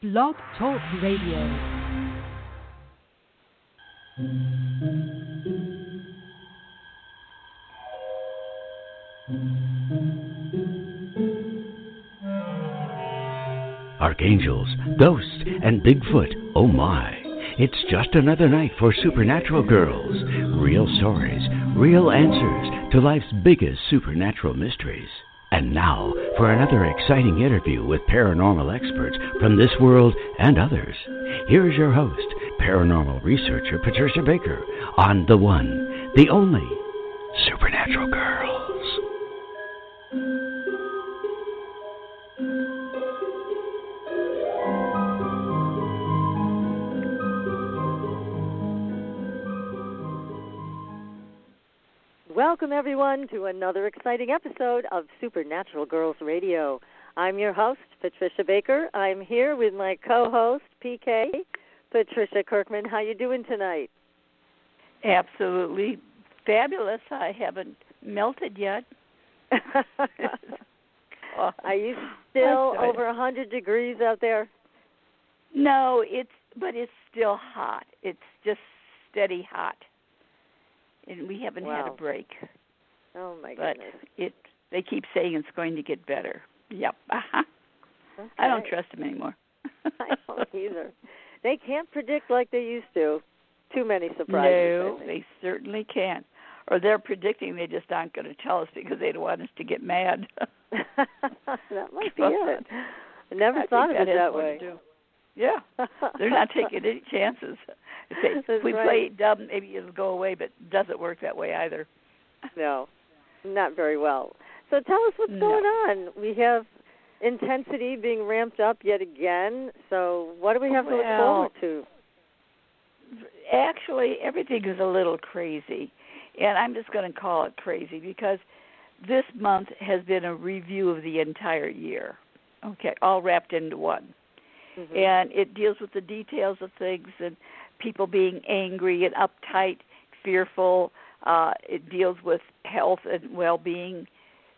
Blog Talk Radio. Archangels, ghosts, and Bigfoot, oh my. It's just another night for Supernatural Girls. Real stories, real answers to life's biggest supernatural mysteries. And now for another exciting interview with paranormal experts from this world and others. Here's your host, paranormal researcher Patricia Baker, on the one, the only, Supernatural Girls. Welcome, everyone, to another exciting episode of Supernatural Girls Radio. I'm your host, Patricia Baker. I'm here with my co-host, PK, Patricia Kirkman. How you doing tonight? Absolutely fabulous. I haven't melted yet. Are you still over 100 degrees out there? No, it's still hot. It's just steady hot. And we haven't had a break. Oh, my goodness. But they keep saying it's going to get better. Yep. Okay. I don't trust them anymore. I don't either. They can't predict like they used to. Too many surprises. No, they certainly can't. Or they're predicting, they just aren't going to tell us because they don't want us to get mad. That might be it. I never thought of it that way. Yeah, they're not taking any chances. If we play dumb, maybe it'll go away, but it doesn't work that way either. No, not very well. So tell us what's going on. We have intensity being ramped up yet again. So what do we have to look forward to? Actually, everything is a little crazy, and I'm just going to call it crazy because this month has been a review of the entire year. Okay, all wrapped into one. Mm-hmm. And it deals with the details of things and people being angry and uptight, fearful. It deals with health and well-being.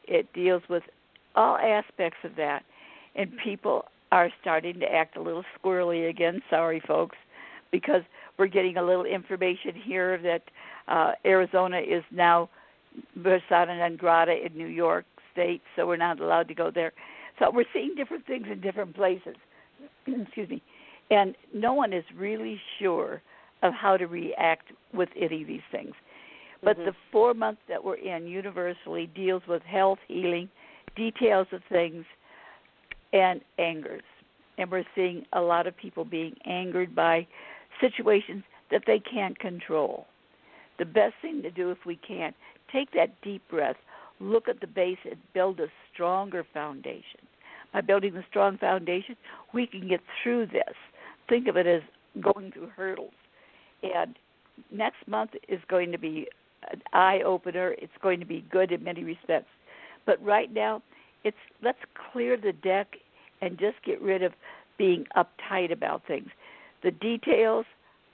It deals with all aspects of that. And people are starting to act a little squirrely again. Sorry, folks, because we're getting a little information here that Arizona is now persona non grata in New York State, so we're not allowed to go there. So we're seeing different things in different places. Excuse me. And no one is really sure of how to react with any of these things. But the 4 months that we're in universally deals with health, healing, details of things, and angers. And we're seeing a lot of people being angered by situations that they can't control. The best thing to do if we can, take that deep breath, look at the base and build a stronger foundation. By building a strong foundation, we can get through this. Think of it as going through hurdles. And next month is going to be an eye-opener. It's going to be good in many respects. But right now, let's clear the deck and just get rid of being uptight about things. The details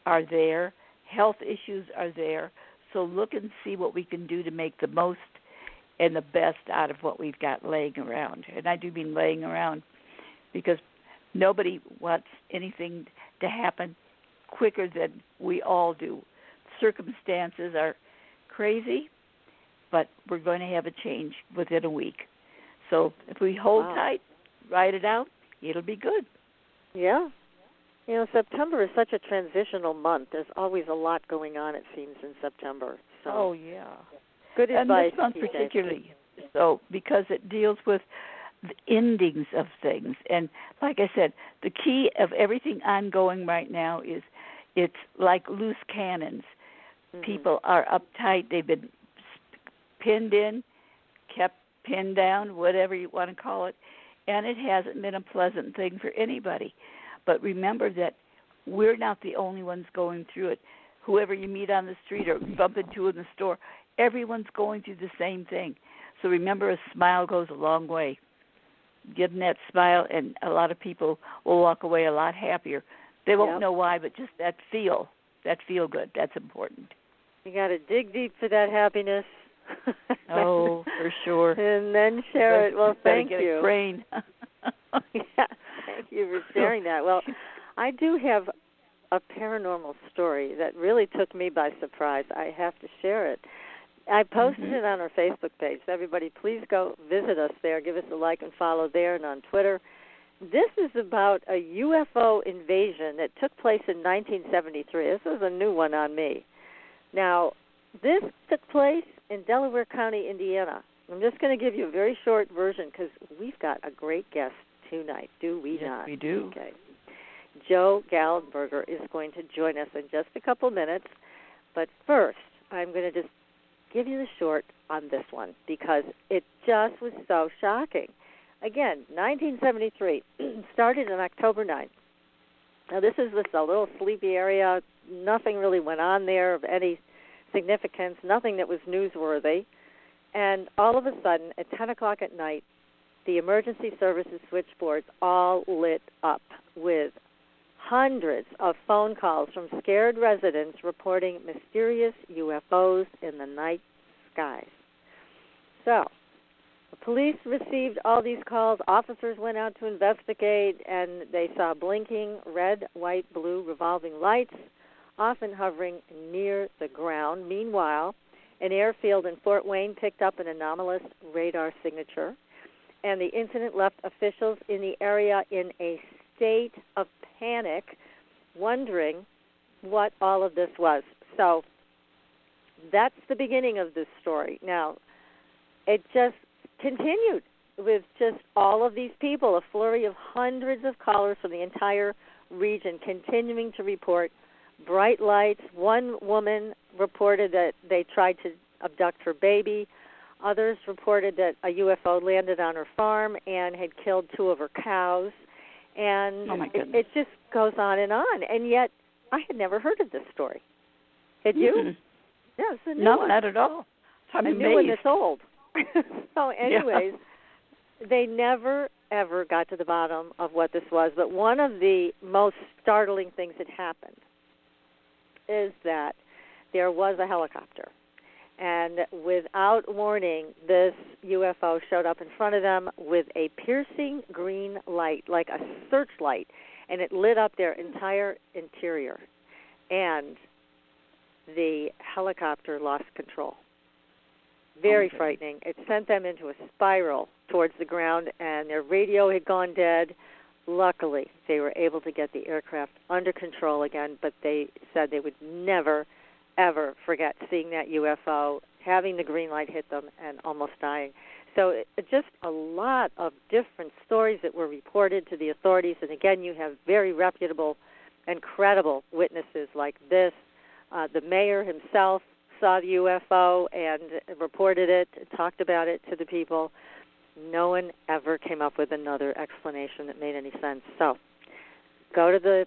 are there. Health issues are there. So look and see what we can do to make the most and the best out of what we've got laying around. And I do mean laying around because nobody wants anything to happen quicker than we all do. Circumstances are crazy, but we're going to have a change within a week. So if we hold tight, ride it out, it'll be good. Yeah. You know, September is such a transitional month. There's always a lot going on, it seems, in September. So. Oh, yeah. Good advice. And this month particularly, so because it deals with the endings of things. And like I said, the key of everything ongoing right now is it's like loose cannons. Mm-hmm. People are uptight. They've been pinned in, kept pinned down, whatever you want to call it, and it hasn't been a pleasant thing for anybody. But remember that we're not the only ones going through it. Whoever you meet on the street or bump into in the store, everyone's going through the same thing. So remember, a smile goes a long way. Give them that smile, and a lot of people will walk away a lot happier. They won't know why, but just that feel good, that's important. You got to dig deep for that happiness. Oh, for sure. And then share it. Well, thank you. Brain. Yeah, thank you for sharing. sharing that. Well, I do have a paranormal story that really took me by surprise. I have to share it. I posted it on our Facebook page. So everybody, please go visit us there. Give us a like and follow there and on Twitter. This is about a UFO invasion that took place in 1973. This is a new one on me. Now, this took place in Delaware County, Indiana. I'm just going to give you a very short version because we've got a great guest tonight, do we not? Yes, we do. Okay. Joe Gallenberger is going to join us in just a couple minutes. But first, I'm going to just give you the short on this one because it just was so shocking. Again, 1973, started on October 9th. Now, this is a little sleepy area. Nothing really went on there of any significance, nothing that was newsworthy. And all of a sudden, at 10 o'clock at night, the emergency services switchboards all lit up with hundreds of phone calls from scared residents reporting mysterious UFOs in the night skies. So, the police received all these calls. Officers went out to investigate, and they saw blinking red, white, blue revolving lights, often hovering near the ground. Meanwhile, an airfield in Fort Wayne picked up an anomalous radar signature, and the incident left officials in the area in a state of panic, wondering what all of this was. So that's the beginning of this story. Now, it just continued with just all of these people, a flurry of hundreds of callers from the entire region continuing to report bright lights. One woman reported that they tried to abduct her baby. Others reported that a UFO landed on her farm and had killed 2 of her cows. And it just goes on. And yet, I had never heard of this story. Had you? Mm-hmm. Yeah, it's a new no, one. not at all. I'm amazed. A new one that's old. So anyways, they never, ever got to the bottom of what this was. But one of the most startling things that happened is that there was a helicopter. And without warning, this UFO showed up in front of them with a piercing green light, like a searchlight, and it lit up their entire interior. And the helicopter lost control. Very frightening. It sent them into a spiral towards the ground, and their radio had gone dead. Luckily, they were able to get the aircraft under control again, but they said they would never, ever forget seeing that UFO, having the green light hit them, and almost dying. So just a lot of different stories that were reported to the authorities. And again, you have very reputable and credible witnesses like this. The mayor himself saw the UFO and reported it, talked about it to the people. No one ever came up with another explanation that made any sense. So go to the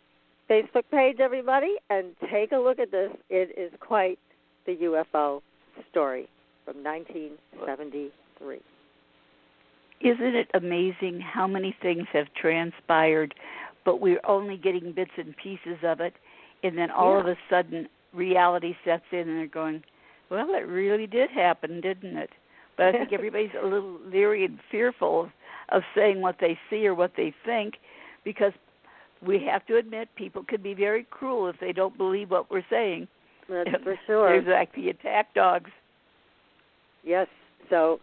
Facebook page, everybody, and take a look at this. It is quite the UFO story from 1973. Isn't it amazing how many things have transpired, but we're only getting bits and pieces of it, and then all of a sudden reality sets in and they're going, well, it really did happen, didn't it? But I think everybody's a little leery and fearful of saying what they see or what they think, because we have to admit people could be very cruel if they don't believe what we're saying. That's for sure. There's like the attack dogs. Yes. So,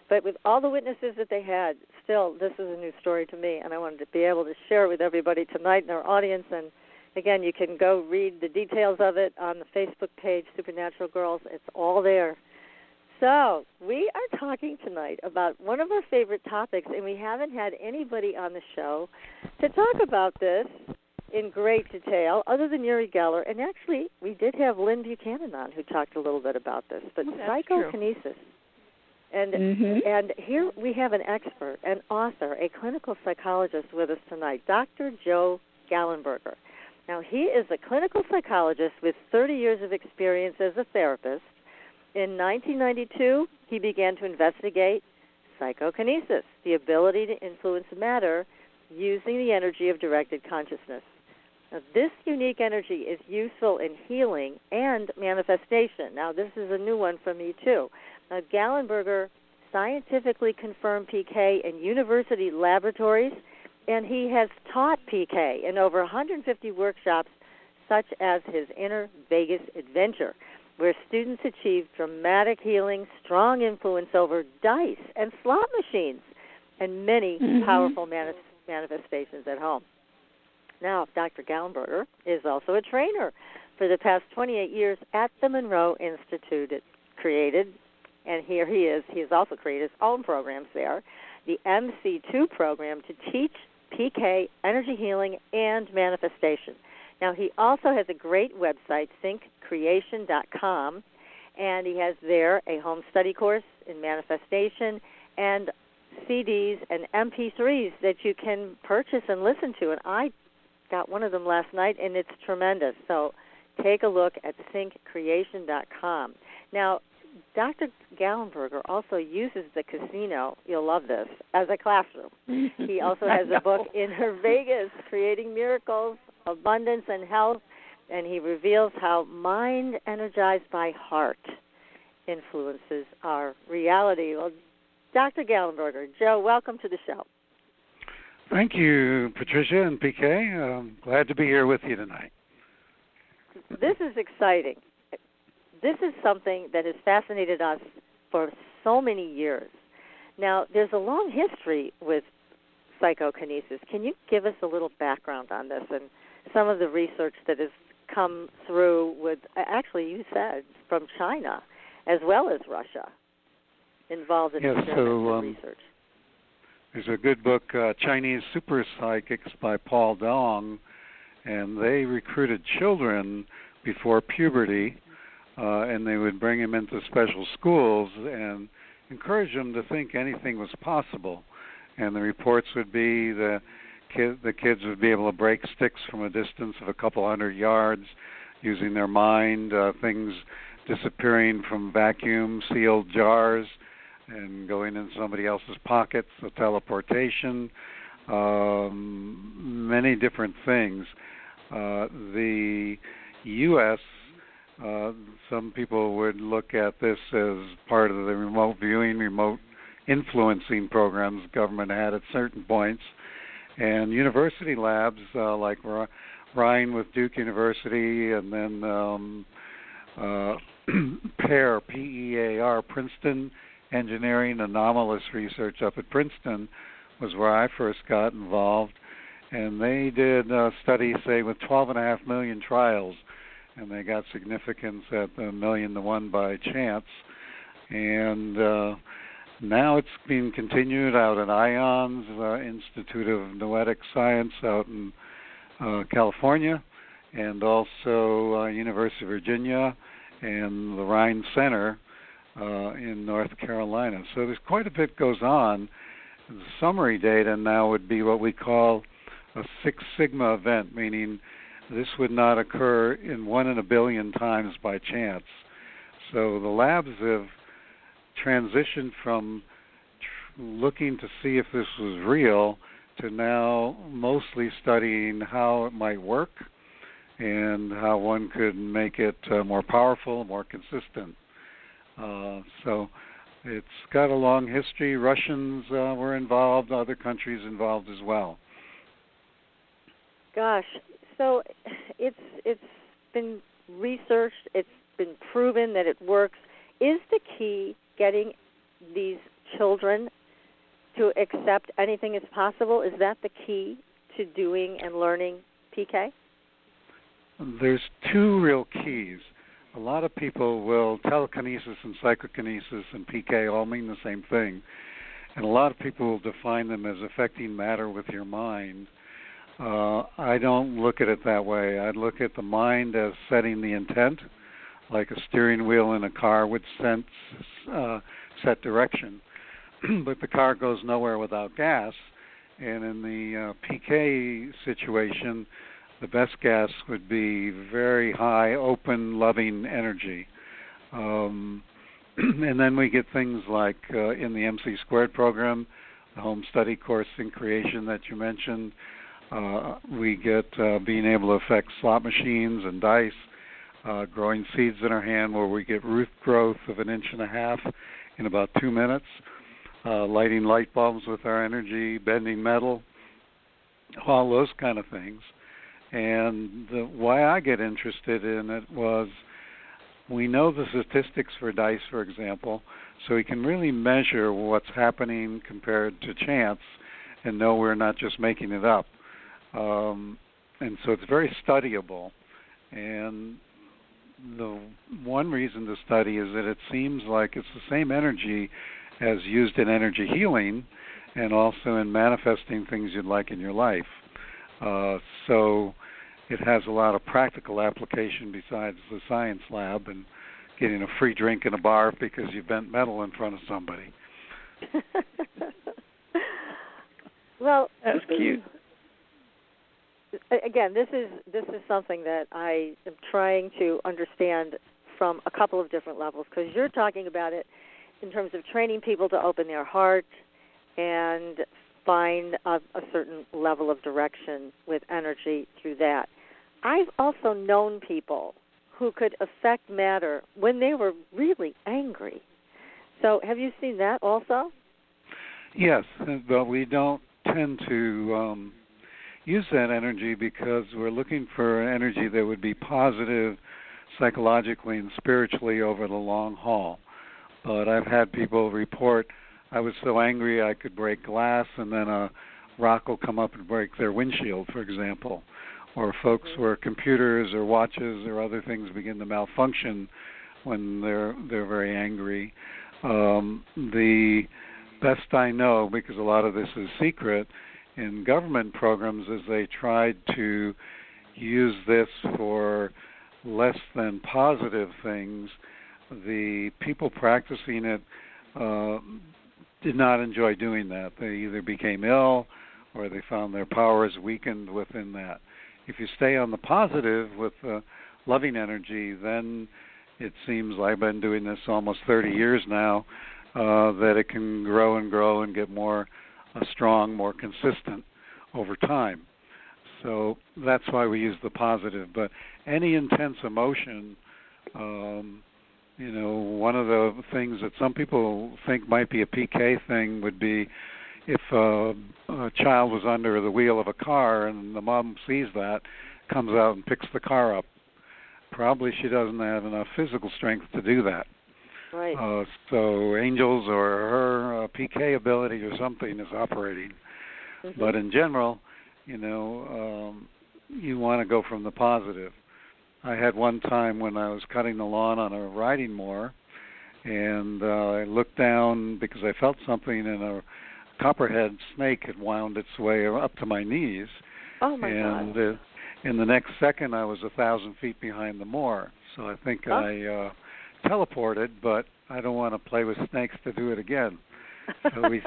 but with all the witnesses that they had, still, this is a new story to me, and I wanted to be able to share it with everybody tonight in our audience. And again, you can go read the details of it on the Facebook page, Supernatural Girls. It's all there. So we are talking tonight about one of our favorite topics, and we haven't had anybody on the show to talk about this in great detail other than Uri Geller. And actually, we did have Lynn Buchanan on who talked a little bit about this, but psychokinesis. And here we have an expert, an author, a clinical psychologist with us tonight, Dr. Joe Gallenberger. Now, he is a clinical psychologist with 30 years of experience as a therapist. In 1992, he began to investigate psychokinesis, the ability to influence matter using the energy of directed consciousness. Now, this unique energy is useful in healing and manifestation. Now, this is a new one for me, too. Now, Gallenberger scientifically confirmed PK in university laboratories And he has taught PK in over 150 workshops, such as his Inner Vegas Adventure, where students achieve dramatic healing, strong influence over dice and slot machines, and many powerful manifestations at home. Now, Dr. Gallenberger is also a trainer. For the past 28 years at the Monroe Institute, it created, and here he has also created his own programs there, the MC2 program to teach PK, energy healing, and manifestation. Now, he also has a great website, thinkcreation.com, and he has there a home study course in manifestation and CDs and MP3s that you can purchase and listen to. And I got one of them last night, and it's tremendous. So take a look at thinkcreation.com. Now, Dr. Gallenberger also uses the casino, you'll love this, as a classroom. He also has a book, Inner Vegas, Creating Miracles, Abundance, and Health, and he reveals how mind energized by heart influences our reality. Well, Dr. Gallenberger, Joe, welcome to the show. Thank you, Patricia and PK. I'm glad to be here with you tonight. This is exciting. This is something that has fascinated us for so many years. Now, there's a long history with psychokinesis. Can you give us a little background on this and some of the research that has come through with, actually you said, from China as well as Russia, involved in research? There's a good book, Chinese Super Psychics by Paul Dong, and they recruited children before puberty, and they would bring them into special schools and encourage them to think anything was possible. And the reports would be the kids would be able to break sticks from a distance of a couple hundred yards using their mind, things disappearing from vacuum-sealed jars and going in somebody else's pockets, the teleportation, many different things. The U.S., some people would look at this as part of the remote viewing, remote influencing programs the government had at certain points. And university labs like Ryan with Duke University, and then PEAR, P-E-A-R, Princeton Engineering Anomalous Research up at Princeton was where I first got involved. And they did studies, say, with 12.5 million trials, and they got significance at the 1,000,000 to 1 by chance. And now it's being continued out at IONS, Institute of Noetic Science out in California, and also University of Virginia and the Rhine Center in North Carolina. So there's quite a bit goes on. The summary data now would be what we call a 6 sigma event, meaning this would not occur in 1 in a billion times by chance. So the labs have transitioned from looking to see if this was real to now mostly studying how it might work and how one could make it more powerful, more consistent. So it's got a long history. Russians were involved, other countries involved as well. Gosh, so it's been researched, it's been proven that it works. Is the key getting these children to accept anything is possible? Is that the key to doing and learning PK? There's 2 real keys. A lot of people will telekinesis and psychokinesis and PK all mean the same thing. And a lot of people will define them as affecting matter with your mind. I don't look at it that way. I look at the mind as setting the intent, like a steering wheel in a car would set direction. But the car goes nowhere without gas. And in the PK situation, the best gas would be very high, open, loving energy. And then we get things like in the MC Squared program, the home study course in creation that you mentioned, we get being able to affect slot machines and dice, growing seeds in our hand where we get root growth of 1.5 inches in about 2 minutes, lighting light bulbs with our energy, bending metal, all those kind of things. And why I get interested in it was we know the statistics for dice, for example, so we can really measure what's happening compared to chance and know we're not just making it up. And so it's very studyable. And the one reason to study is that it seems like it's the same energy as used in energy healing and also in manifesting things you'd like in your life. So it has a lot of practical application besides the science lab and getting a free drink in a bar because you bent metal in front of somebody. Well, that's cute. Again, this is something that I am trying to understand from a couple of different levels, because you're talking about it in terms of training people to open their heart and find a certain level of direction with energy through that. I've also known people who could affect matter when they were really angry. So have you seen that also? Yes, but we don't tend to use that energy because we're looking for energy that would be positive psychologically and spiritually over the long haul. But I've had people report, I was so angry I could break glass, and then a rock will come up and break their windshield, for example. Or folks where computers or watches or other things begin to malfunction when they're very angry. The best I know, because a lot of this is secret, in government programs is they tried to use this for less than positive things. The people practicing it did not enjoy doing that. They either became ill or they found their powers weakened within that. If you stay on the positive with loving energy, then it seems like I've been doing this almost 30 years now, that it can grow and grow and get more strong, more consistent over time. So that's why we use the positive. But any intense emotion, one of the things that some people think might be a PK thing would be if a child was under the wheel of a car and the mom sees that, comes out and picks the car up. Probably she doesn't have enough physical strength to do that. Right. So angels or her PK ability or something is operating. Mm-hmm. But in general, you want to go from the positive. I had one time when I was cutting the lawn on a riding mower, and I looked down because I felt something, and a copperhead snake had wound its way up to my knees. Oh, my God. In the next second, I was 1,000 feet behind the moor. So I think I teleported, but I don't want to play with snakes to do it again. So we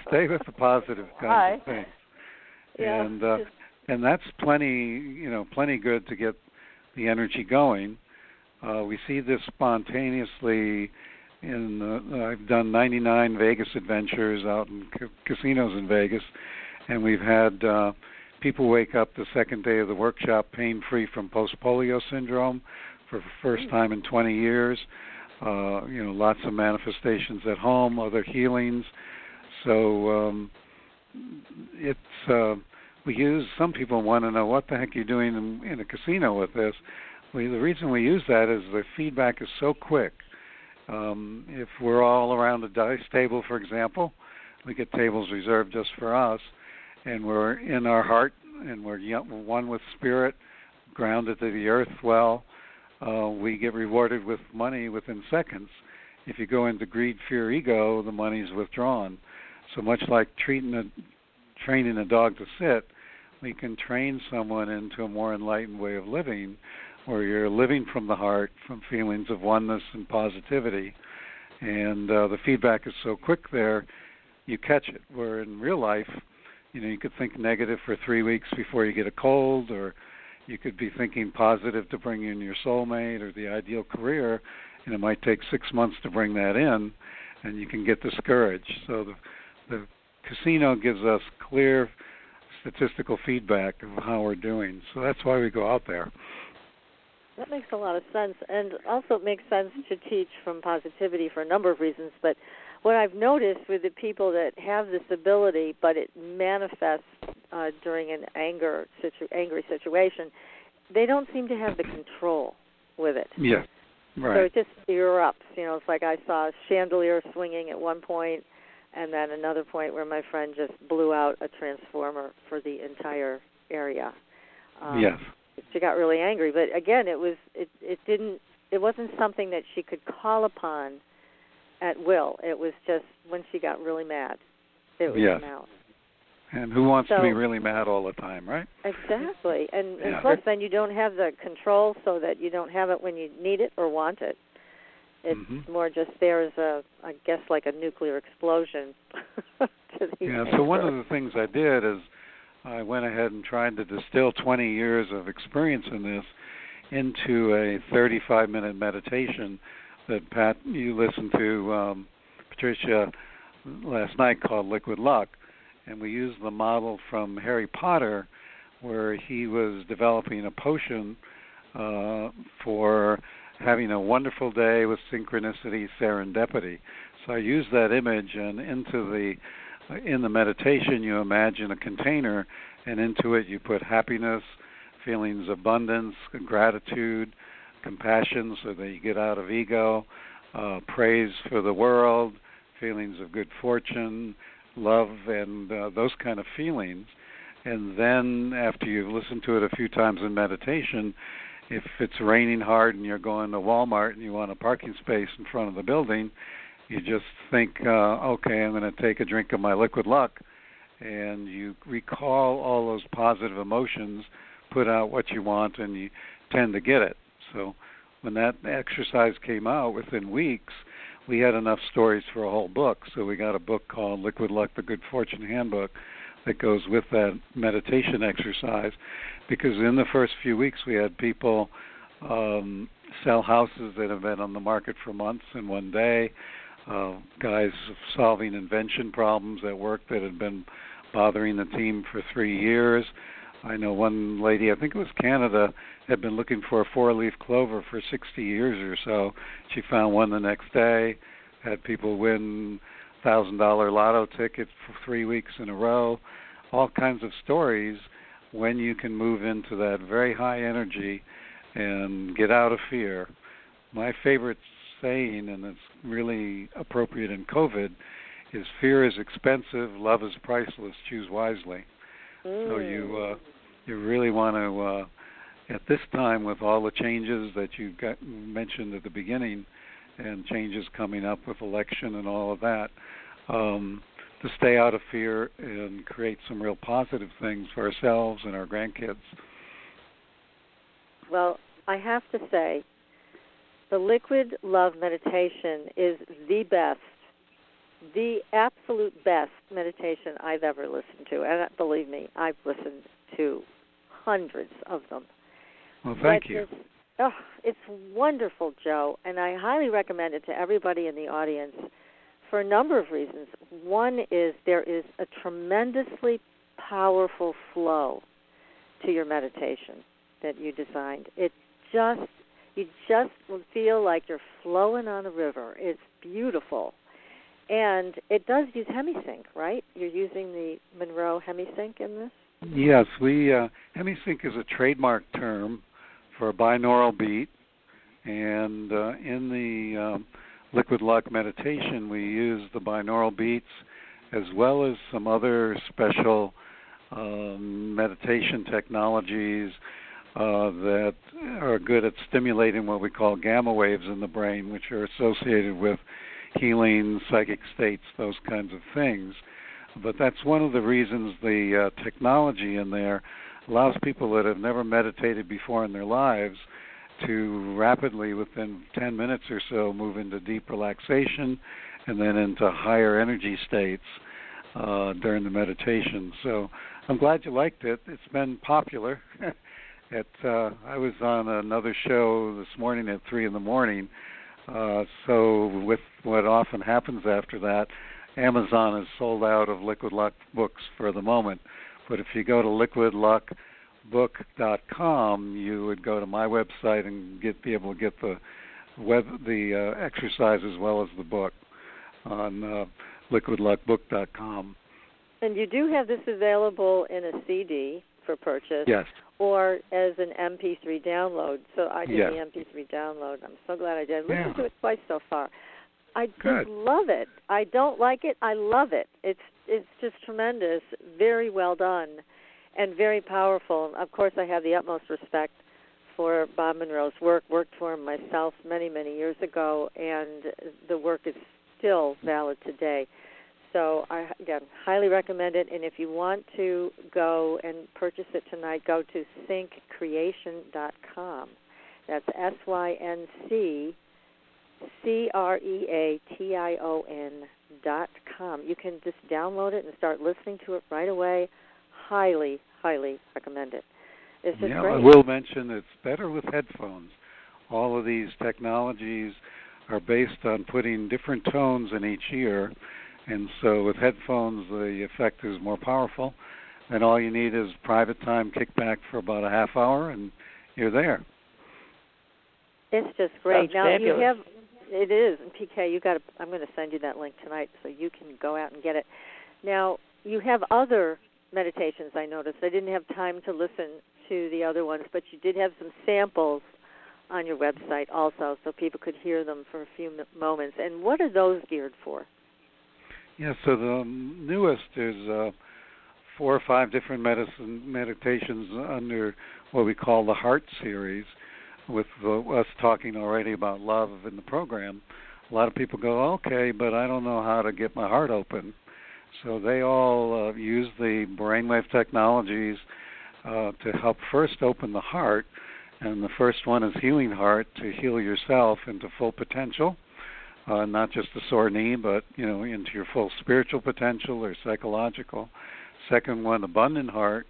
stay with the positive kinds of things. Yeah. And that's plenty good to get the energy going. We see this spontaneously I've done 99 Vegas adventures out in casinos in Vegas, and we've had people wake up the second day of the workshop pain-free from post-polio syndrome for the first time in 20 years. Lots of manifestations at home, other healings. So some people want to know what the heck you're doing in a casino with this. The reason we use that is the feedback is so quick. If we're all around a dice table, for example, we get tables reserved just for us, and we're in our heart, and we're one with spirit, grounded to the earth well, we get rewarded with money within seconds. If you go into greed, fear, ego, the money's withdrawn. So much like training a dog to sit, we can train someone into a more enlightened way of living, where you're living from the heart, from feelings of oneness and positivity. And the feedback is so quick there, you catch it. Where in real life, you could think negative for 3 weeks before you get a cold, or you could be thinking positive to bring in your soulmate or the ideal career, and it might take 6 months to bring that in, and you can get discouraged. So the casino gives us clear statistical feedback of how we're doing. So that's why we go out there. That makes a lot of sense, and also it makes sense to teach from positivity for a number of reasons. But what I've noticed with the people that have this ability, but it manifests during an angry situation, they don't seem to have the control with it. Yeah, right. So it just erupts. It's like I saw a chandelier swinging at one point, and then another point where my friend just blew out a transformer for the entire area. Yes. She got really angry, but again, it wasn't something that she could call upon at will. It was just when she got really mad, it would come out. And who wants to be really mad all the time, right? Exactly. And plus, then you don't have the control, so that you don't have it when you need it or want it. It's more just there as I guess, like a nuclear explosion. So one of the things I did is I went ahead and tried to distill 20 years of experience in this into a 35-minute meditation that, Pat, you listened to Patricia last night, called Liquid Luck. And we used the model from Harry Potter, where he was developing a potion for having a wonderful day with synchronicity, serendipity. So I used that image, and in the meditation, you imagine a container, and into it you put happiness, feelings of abundance, gratitude, compassion, so that you get out of ego, praise for the world, feelings of good fortune, love, and those kind of feelings. And then after you've listened to it a few times in meditation, if it's raining hard and you're going to Walmart and you want a parking space in front of the building, you just think, okay, I'm going to take a drink of my Liquid Luck, and you recall all those positive emotions, put out what you want, and you tend to get it. So when that exercise came out, within weeks, we had enough stories for a whole book. So we got a book called Liquid Luck, the Good Fortune Handbook, that goes with that meditation exercise, because in the first few weeks we had people sell houses that have been on the market for months in one day, guys solving invention problems at work that had been bothering the team for 3 years. I know one lady, I think it was Canada, had been looking for a four-leaf clover for 60 years or so. She found one the next day, had people win $1,000 lotto tickets for 3 weeks in a row, all kinds of stories when you can move into that very high energy and get out of fear. My favorite saying, and it's really appropriate in COVID, is fear is expensive, love is priceless, choose wisely. So you really want to, at this time with all the changes that you mentioned at the beginning, and changes coming up with election and all of that, to stay out of fear and create some real positive things for ourselves and our grandkids. Well, I have to say, the Liquid Love meditation is the best, the absolute best meditation I've ever listened to. And believe me, I've listened to hundreds of them. Well, thank you. It's wonderful, Joe, and I highly recommend it to everybody in the audience for a number of reasons. One is there is a tremendously powerful flow to your meditation that you designed. You just will feel like you're flowing on a river. It's beautiful. And it does use HemiSync, right? You're using the Monroe HemiSync in this? Yes, HemiSync is a trademark term for a binaural beat, and in the Liquid Luck meditation, we use the binaural beats as well as some other special meditation technologies that are good at stimulating what we call gamma waves in the brain, which are associated with healing, psychic states, those kinds of things. But that's one of the reasons the technology in there allows people that have never meditated before in their lives to rapidly, within 10 minutes or so, move into deep relaxation and then into higher energy states during the meditation. So I'm glad you liked it. It's been popular. I was on another show this morning at 3 in the morning. So with what often happens after that, Amazon is sold out of Liquid Luck books for the moment. But if you go to liquidluckbook.com, you would go to my website and be able to get the exercise as well as the book. on liquidluckbook.com. And you do have this available in a CD for purchase. Yes. Or as an MP3 download. So I did Yes. the MP3 download. I'm so glad I did. I listened Yeah. to it twice so far. I just Good. love it. I don't like it. I love it. It's just tremendous. Very well done and very powerful. Of course, I have the utmost respect for Bob Monroe's work. Worked for him myself many, many years ago, and the work is still valid today. So I, again, highly recommend it. And if you want to go and purchase it tonight, go to syncreation.com. That's syncreation.com. You can just download it and start listening to it right away. Highly, highly recommend it. It's just great. I will mention it's better with headphones. All of these technologies are based on putting different tones in each ear, and so with headphones the effect is more powerful. And all you need is private time kickback for about a half hour, and you're there. It's just great. Sounds now fabulous. you have, it is. And PK, you got to. I'm going to send you that link tonight so you can go out and get it. Now you have other meditations. I noticed. I didn't have time to listen to the other ones, but you did have some samples on your website also, so people could hear them for a few moments. And what are those geared for? Yeah. So the newest is 4 or 5 different meditations under what we call the Heart series. With us talking already about love in the program, a lot of people go, okay, but I don't know how to get my heart open. So they all use the brainwave technologies to help first open the heart. And the first one is Healing Heart, to heal yourself into full potential, not just a sore knee, but into your full spiritual potential or psychological. Second one, Abundant Heart,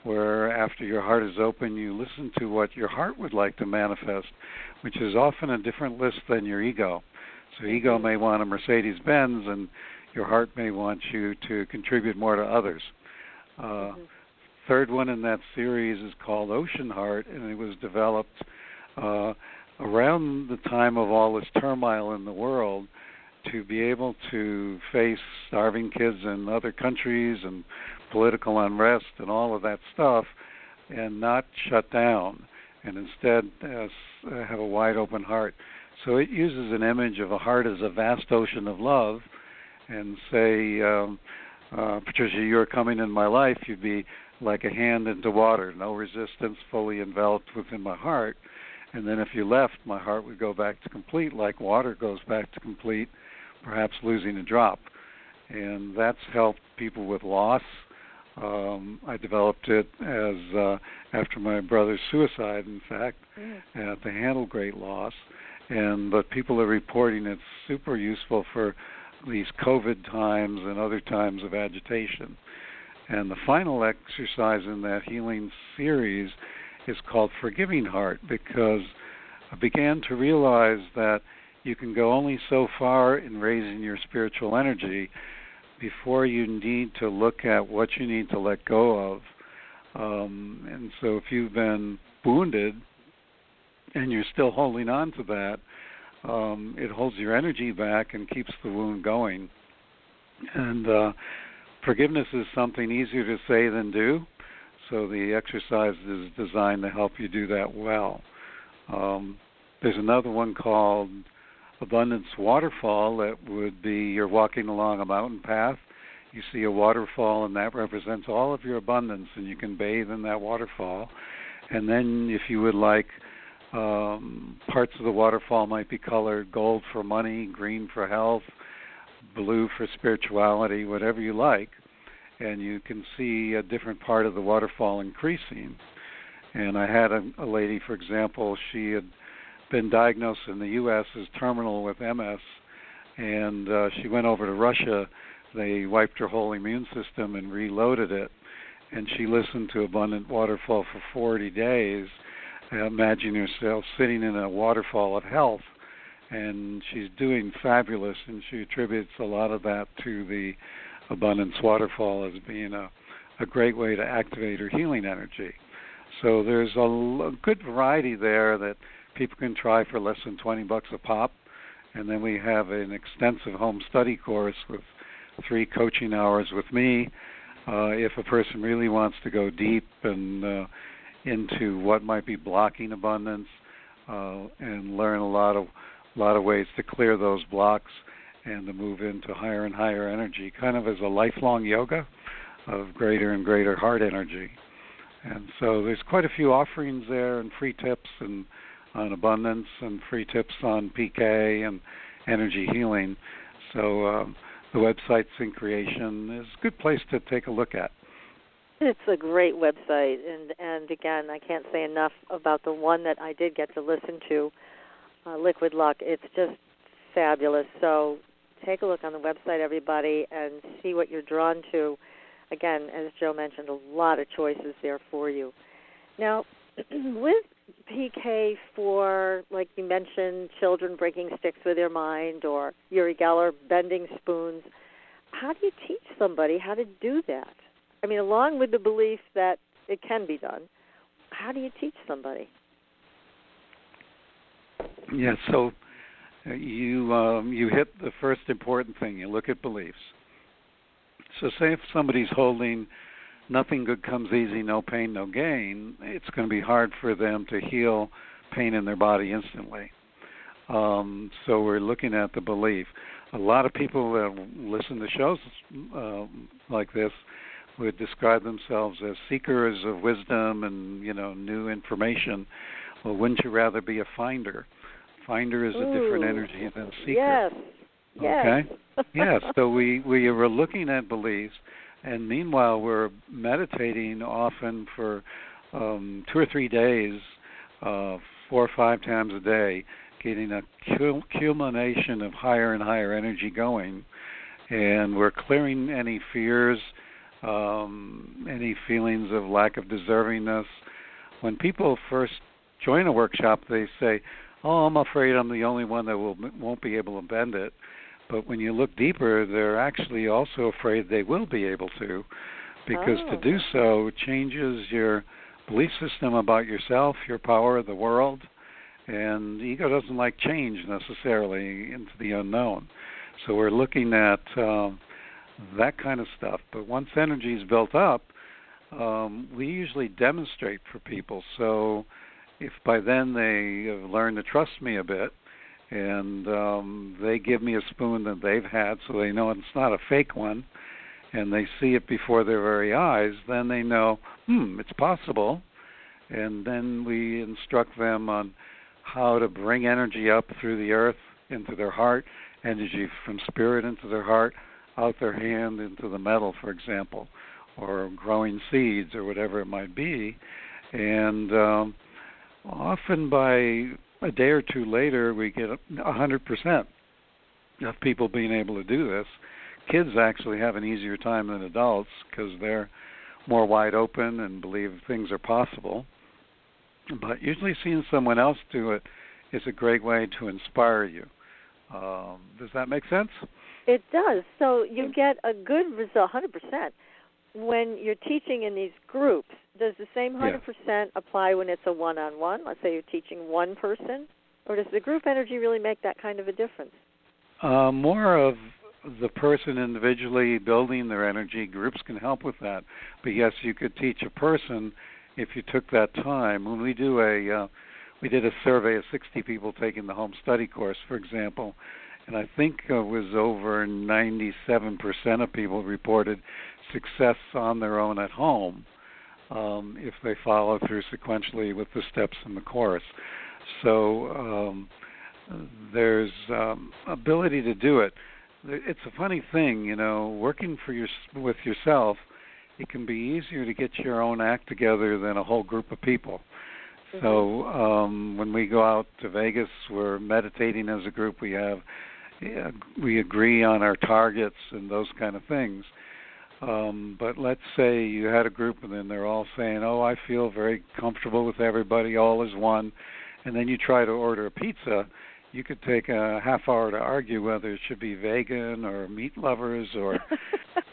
where after your heart is open, you listen to what your heart would like to manifest, which is often a different list than your ego. So ego may want a Mercedes-Benz, and your heart may want you to contribute more to others. Third one in that series is called Ocean Heart, and it was developed around the time of all this turmoil in the world to be able to face starving kids in other countries and political unrest and all of that stuff and not shut down, and instead have a wide open heart. So it uses an image of a heart as a vast ocean of love, and say, Patricia, you're coming in my life, you'd be like a hand into water, no resistance, fully enveloped within my heart. And then if you left, my heart would go back to complete, like water goes back to complete, perhaps losing a drop. And that's helped people with loss. I developed it as after my brother's suicide, in fact, to handle great loss. But people are reporting it's super useful for these COVID times and other times of agitation. And the final exercise in that healing series is called Forgiving Heart, because I began to realize that you can go only so far in raising your spiritual energy before you need to look at what you need to let go of. And so if you've been wounded and you're still holding on to that, it holds your energy back and keeps the wound going. And forgiveness is something easier to say than do, so the exercise is designed to help you do that well. There's another one called Abundance Waterfall that would be you're walking along a mountain path, you see a waterfall, and that represents all of your abundance, and you can bathe in that waterfall. And then if you would like, parts of the waterfall might be colored gold for money, green for health, blue for spirituality, whatever you like, and you can see a different part of the waterfall increasing. And I had a lady, for example, she had been diagnosed in the U.S. as terminal with MS, and she went over to Russia. They wiped her whole immune system and reloaded it, and she listened to Abundant Waterfall for 40 days. Imagine yourself sitting in a waterfall of health, and she's doing fabulous, and she attributes a lot of that to the Abundance Waterfall as being a great way to activate her healing energy. So there's a good variety there that people can try for less than $20 a pop, And then we have an extensive home study course with 3 coaching hours with me. If a person really wants to go deep and into what might be blocking abundance, and learn a lot of ways to clear those blocks and to move into higher and higher energy, kind of as a lifelong yoga of greater and greater heart energy. And so there's quite a few offerings there, and free tips and on abundance, and free tips on PK and energy healing. So the website Sync Creation is a good place to take a look at. It's a great website, and again, I can't say enough about the one that I did get to listen to, Liquid Luck. It's just fabulous. So take a look on the website, everybody, and see what you're drawn to. Again, as Joe mentioned, a lot of choices there for you. Now, with PK for, like you mentioned, children breaking sticks with their mind, or Uri Geller bending spoons, how do you teach somebody how to do that? I mean, along with the belief that it can be done, how do you teach somebody? Yeah, so you hit the first important thing. You look at beliefs. So say if somebody's holding nothing good comes easy, no pain, no gain, it's going to be hard for them to heal pain in their body instantly. So we're looking at the belief. A lot of people that listen to shows like this would describe themselves as seekers of wisdom and, new information. Well, wouldn't you rather be a finder? Finder is a different energy than seeker. Yes. Okay? Yes. So we were looking at beliefs, and meanwhile we're meditating often for 2 or 3 days, 4 or 5 times a day, getting a culmination of higher and higher energy going. And we're clearing any fears, any feelings of lack of deservingness. When people first join a workshop, they say, "Oh, I'm afraid I'm the only one that won't be able to bend it." But when you look deeper, they're actually also afraid they will be able to, because to do so changes your belief system about yourself, your power, the world, and ego doesn't like change necessarily into the unknown. So we're looking at that kind of stuff. But once energy is built up, we usually demonstrate for people. So if by then they have learned to trust me a bit, and they give me a spoon that they've had so they know it's not a fake one, and they see it before their very eyes, then they know, it's possible. And then we instruct them on how to bring energy up through the earth into their heart, energy from spirit into their heart, out their hand into the metal, for example, or growing seeds or whatever it might be. And often by a day or 2 later, we get 100% of people being able to do this. Kids actually have an easier time than adults because they're more wide open and believe things are possible. But usually seeing someone else do it is a great way to inspire you. Does that make sense? It does. So you get a good result, 100%. When you're teaching in these groups, does the same 100% apply when it's a one-on-one? Let's say you're teaching one person, or does the group energy really make that kind of a difference? More of the person individually building their energy. Groups can help with that. But yes, you could teach a person if you took that time. When we did a survey of 60 people taking the home study course, for example, and I think it was over 97% of people reported success on their own at home if they follow through sequentially with the steps in the course. So there's ability to do it. It's a funny thing, working with yourself, it can be easier to get your own act together than a whole group of people. Mm-hmm. So when we go out to Vegas, we're meditating as a group. We agree on our targets and those kind of things. But let's say you had a group and then they're all saying, "Oh, I feel very comfortable with everybody, all is one." And then you try to order a pizza. You could take a half hour to argue whether it should be vegan or meat lovers or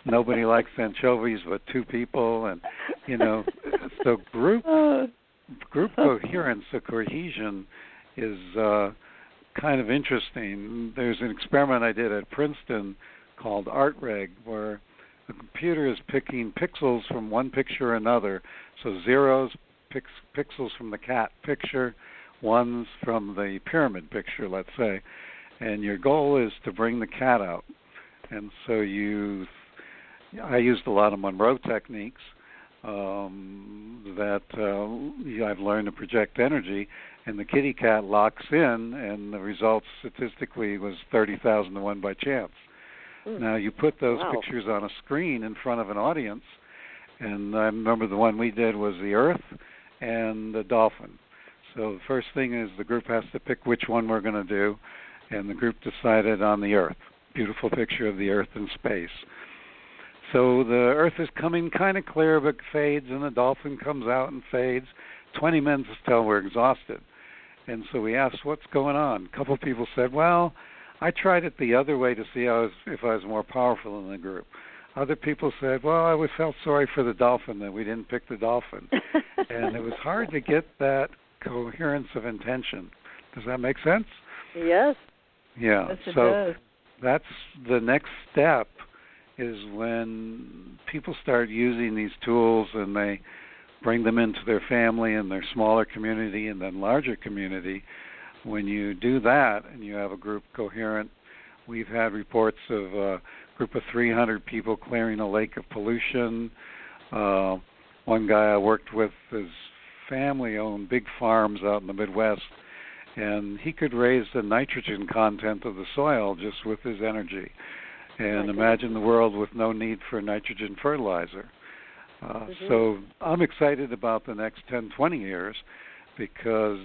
nobody likes anchovies but 2 people. And, so group coherence or cohesion is kind of interesting. There's an experiment I did at Princeton called ArtReg, where the computer is picking pixels from one picture or another. So zeros, pixels from the cat picture, ones from the pyramid picture, let's say. And your goal is to bring the cat out. And so I used a lot of Monroe techniques that I've learned to project energy, and the kitty cat locks in, and the result statistically was 30,000 to 1 by chance. Now, you put those pictures on a screen in front of an audience, and I remember the one we did was the Earth and the dolphin. So the first thing is the group has to pick which one we're going to do, and the group decided on the Earth. Beautiful picture of the Earth in space. So the Earth is coming kind of clear but fades, and the dolphin comes out and fades. 20 minutes till we're exhausted. And so we asked, what's going on? A couple of people said, well, I tried it the other way to see if I was more powerful in the group. Other people said, well, I felt sorry for the dolphin that we didn't pick the dolphin. And it was hard to get that coherence of intention. Does that make sense? Yes. Yeah. Yes, it so does. That's the next step, is when people start using these tools and they bring them into their family and their smaller community and then larger community. When you do that and you have a group coherent, we've had reports of a group of 300 people clearing a lake of pollution. One guy I worked with, his family owned big farms out in the Midwest, and he could raise the nitrogen content of the soil just with his energy. And imagine the world with no need for nitrogen fertilizer. So I'm excited about the next 10, 20 years because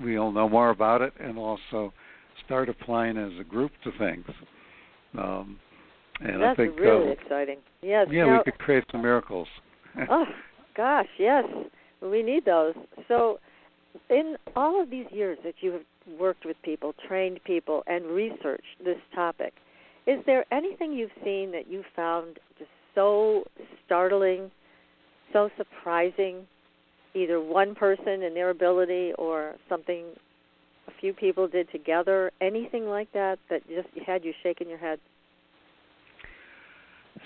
we'll know more about it and also start applying as a group to things. And that's I think really exciting. Yes. Yeah, now, we could create some miracles. Oh, gosh, yes. We need those. So in all of these years that you have worked with people, trained people, and researched this topic, is there anything you've seen that you found just so startling, so surprising, either one person and their ability or something a few people did together, anything like that just had you shaking your head?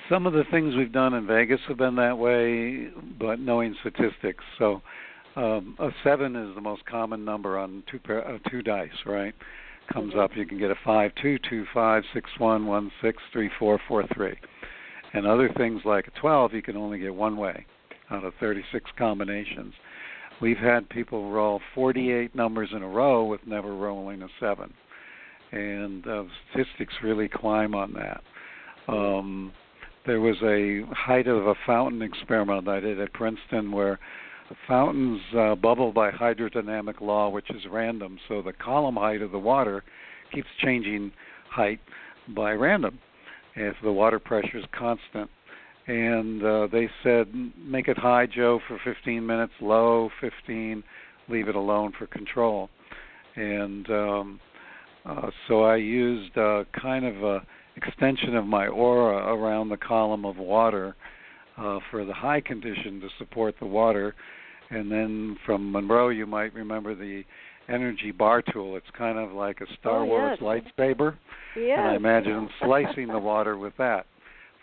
Some of the things we've done in Vegas have been that way, but knowing statistics. So a 7 is the most common number on two dice, right? Comes up, you can get a 5, 2, 2, 5, 6, 1, 1, 6, 3, 4, 4, 3. And other things like a 12, you can only get one way out of 36 combinations. We've had people roll 48 numbers in a row with never rolling a 7. And statistics really climb on that. There was a height of a fountain experiment I did at Princeton where fountains bubble by hydrodynamic law, which is random. So the column height of the water keeps changing height by random if the water pressure is constant. And they said, make it high, Joe, for 15 minutes, low, 15, leave it alone for control. And so I used kind of a extension of my aura around the column of water for the high condition to support the water. And then from Monroe, you might remember the energy bar tool. It's kind of like a Star Wars lightsaber. Yes. And I imagine slicing the water with that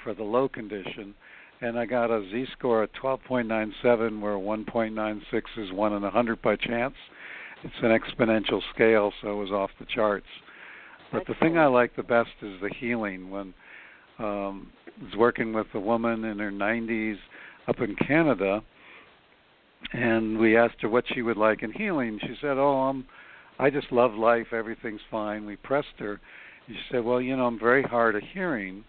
for the low condition. And I got a Z-score at 12.97, where 1.96 is 1 in 100 by chance. It's an exponential scale, so it was off the charts. But the thing I like the best is the healing. When I was working with a woman in her 90s up in Canada, and we asked her what she would like in healing. She said, I just love life, everything's fine. We pressed her. She said, well, I'm very hard of hearing.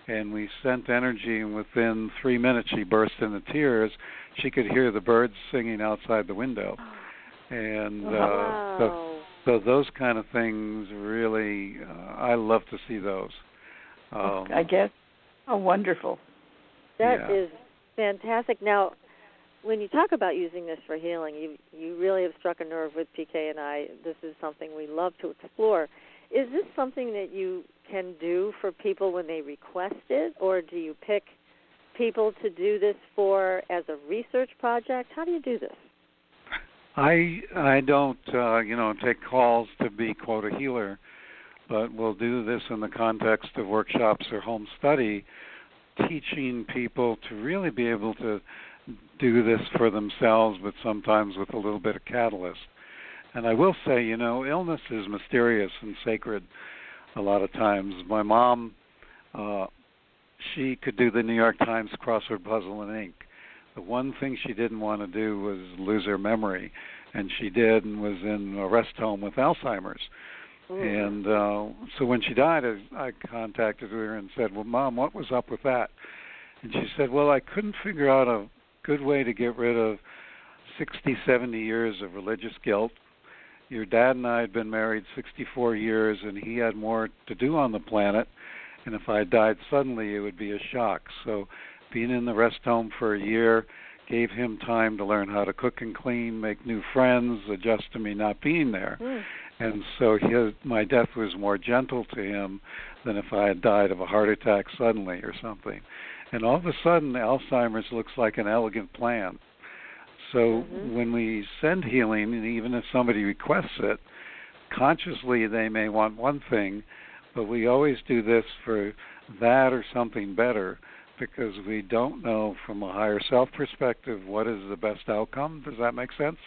And we sent energy, and within 3 minutes she burst into tears. She could hear the birds singing outside the window. And so those kind of things really, I love to see those. I guess. Oh, wonderful. That is fantastic. Now, when you talk about using this for healing, you really have struck a nerve with PK and I. This is something we love to explore. Is this something that you can do for people when they request it, or do you pick people to do this for as a research project? How do you do this? I don't take calls to be quote a healer, but we'll do this in the context of workshops or home study, teaching people to really be able to do this for themselves, but sometimes with a little bit of catalyst. And I will say, illness is mysterious and sacred a lot of times. My mom, she could do the New York Times crossword puzzle in ink. The one thing she didn't want to do was lose her memory, and she did, and was in a rest home with Alzheimer's. And so when she died, I contacted her and said, well, Mom, what was up with that? And she said, well, I couldn't figure out a good way to get rid of 60, 70 years of religious guilt. Your dad and I had been married 64 years, and he had more to do on the planet, and if I died suddenly, it would be a shock. So being in the rest home for a year gave him time to learn how to cook and clean, make new friends, adjust to me not being there. And so my death was more gentle to him than if I had died of a heart attack suddenly or something. And all of a sudden, Alzheimer's looks like an elegant plan. So when we send healing, and even if somebody requests it, consciously they may want one thing, but we always do this for that or something better, because we don't know from a higher self perspective what is the best outcome. Does that make sense?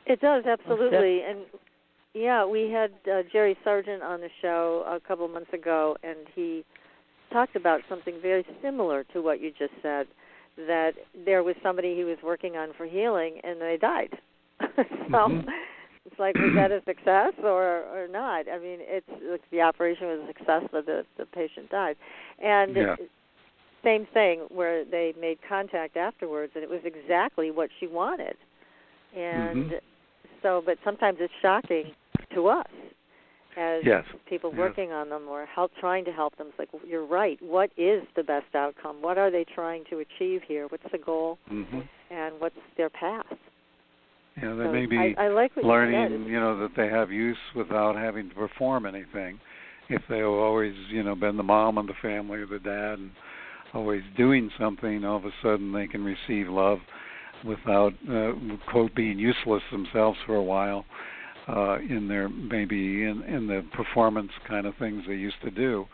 It does, absolutely. And yeah, we had Jerry Sargent on the show a couple of months ago, and he talked about something very similar to what you just said, that there was somebody he was working on for healing, and they died. So it's like, was that a success or not? I mean, it's like the operation was a success, but the patient died. And same thing where they made contact afterwards, and it was exactly what she wanted. And so, but sometimes it's shocking to us as people working on them or trying to help them. It's like, you're right. What is the best outcome? What are they trying to achieve here? What's the goal? And what's their path? Yeah, they may be I like what learning, you said. that they have use without having to perform anything. If they've always, been the mom of the family or the dad and always doing something, all of a sudden they can receive love without, quote, being useless themselves for a while in their, maybe in the performance kind of things they used to do.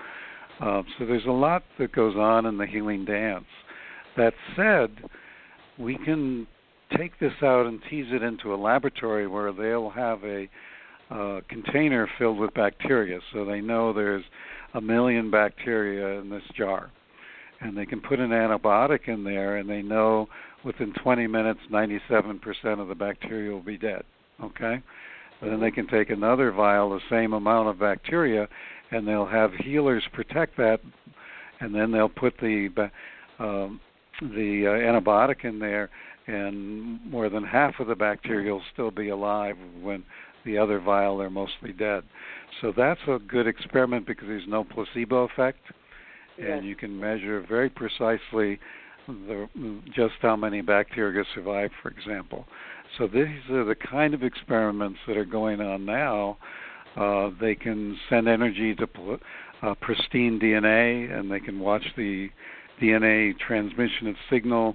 So there's a lot that goes on in the healing dance. That said, we can take this out and tease it into a laboratory where they'll have a container filled with bacteria, so they know there's 1 million bacteria in this jar. And they can put an antibiotic in there, and they know within 20 minutes 97% of the bacteria will be dead, okay? And then they can take another vial, the same amount of bacteria, and they'll have healers protect that, and then they'll put the antibiotic in there, and more than half of the bacteria will still be alive when the other vial are mostly dead. So that's a good experiment because there's no placebo effect, and you can measure very precisely just how many bacteria survive, for example. So these are the kind of experiments that are going on now. They can send energy to pristine DNA, and they can watch the DNA transmission of signal,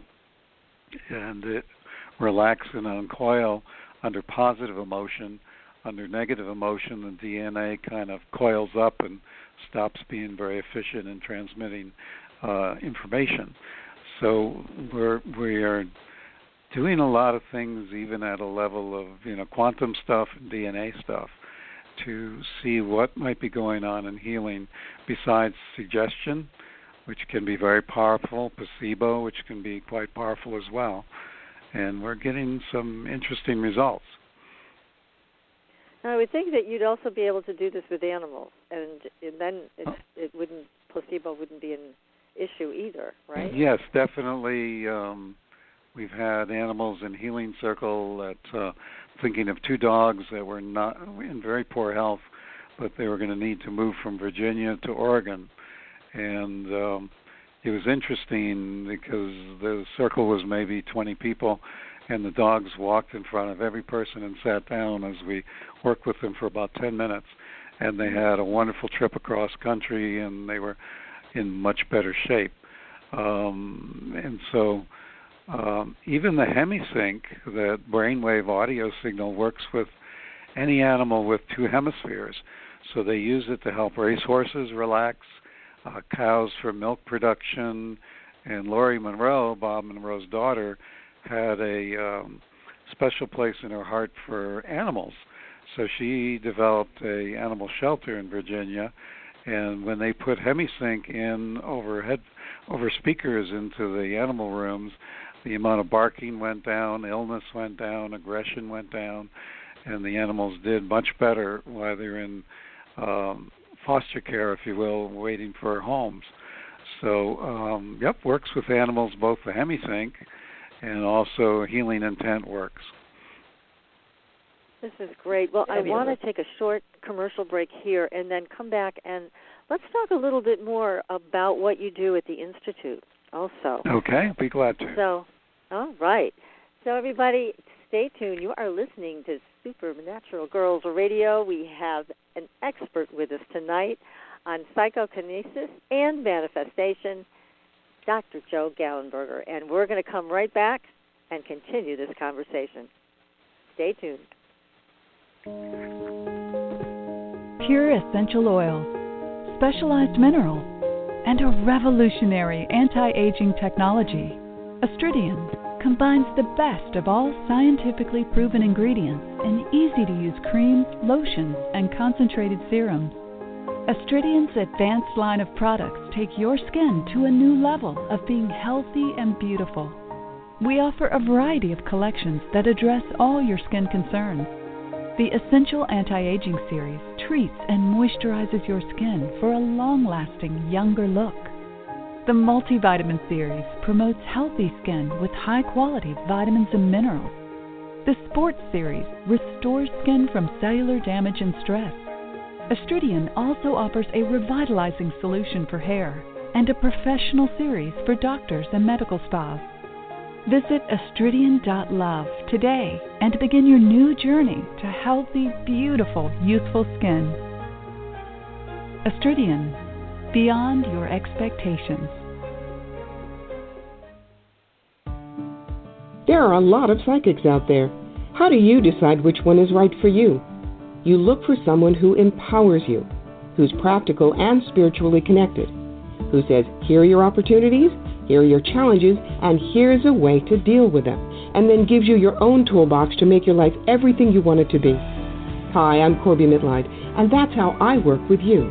and it relax and uncoil under positive emotion. Under negative emotion, the DNA kind of coils up and stops being very efficient in transmitting information. So we are doing a lot of things, even at a level of quantum stuff and DNA stuff, to see what might be going on in healing besides suggestion, which can be very powerful, placebo, which can be quite powerful as well. And we're getting some interesting results. Now, I would think that you'd also be able to do this with animals, and then placebo wouldn't be an issue either, right? Yes, definitely. We've had animals in Healing Circle that thinking of 2 dogs that were not in very poor health, but they were going to need to move from Virginia to Oregon. And it was interesting because the circle was maybe 20 people, and the dogs walked in front of every person and sat down as we worked with them for about 10 minutes. And they had a wonderful trip across country, and they were in much better shape. And so Even the hemisync, that brainwave audio signal, works with any animal with two hemispheres. So they use it to help racehorses relax, cows for milk production, and Laurie Monroe, Bob Monroe's daughter, had a special place in her heart for animals. So she developed a animal shelter in Virginia, and when they put hemisync in over speakers into the animal rooms, the amount of barking went down, illness went down, aggression went down, and the animals did much better while they're in foster care, if you will, waiting for homes. So, works with animals, both the hemisync and also healing intent works. This is great. Well, I want to take a short commercial break here and then come back and let's talk a little bit more about what you do at the Institute also. Okay, be glad to. So, all right. So, everybody, stay tuned. You are listening to Supernatural Girls Radio. We have an expert with us tonight on psychokinesis and manifestation, Dr. Joe Gallenberger. And we're going to come right back and continue this conversation. Stay tuned. Pure essential oils, specialized minerals, and a revolutionary anti-aging technology. Astridian combines the best of all scientifically proven ingredients in easy-to-use creams, lotions, and concentrated serums. Astridian's advanced line of products take your skin to a new level of being healthy and beautiful. We offer a variety of collections that address all your skin concerns. The Essential Anti-Aging Series treats and moisturizes your skin for a long-lasting, younger look. The Multivitamin Series promotes healthy skin with high-quality vitamins and minerals. The Sports Series restores skin from cellular damage and stress. Astridian also offers a revitalizing solution for hair and a professional series for doctors and medical spas. Visit astridian.love today and begin your new journey to healthy, beautiful, youthful skin. Astridian, beyond your expectations. There are a lot of psychics out there. How do you decide which one is right for you? You look for someone who empowers you, who's practical and spiritually connected, who says, here are your opportunities, here are your challenges, and here's a way to deal with them, and then gives you your own toolbox to make your life everything you want it to be. Hi, I'm Corby Mitleid, and that's how I work with you.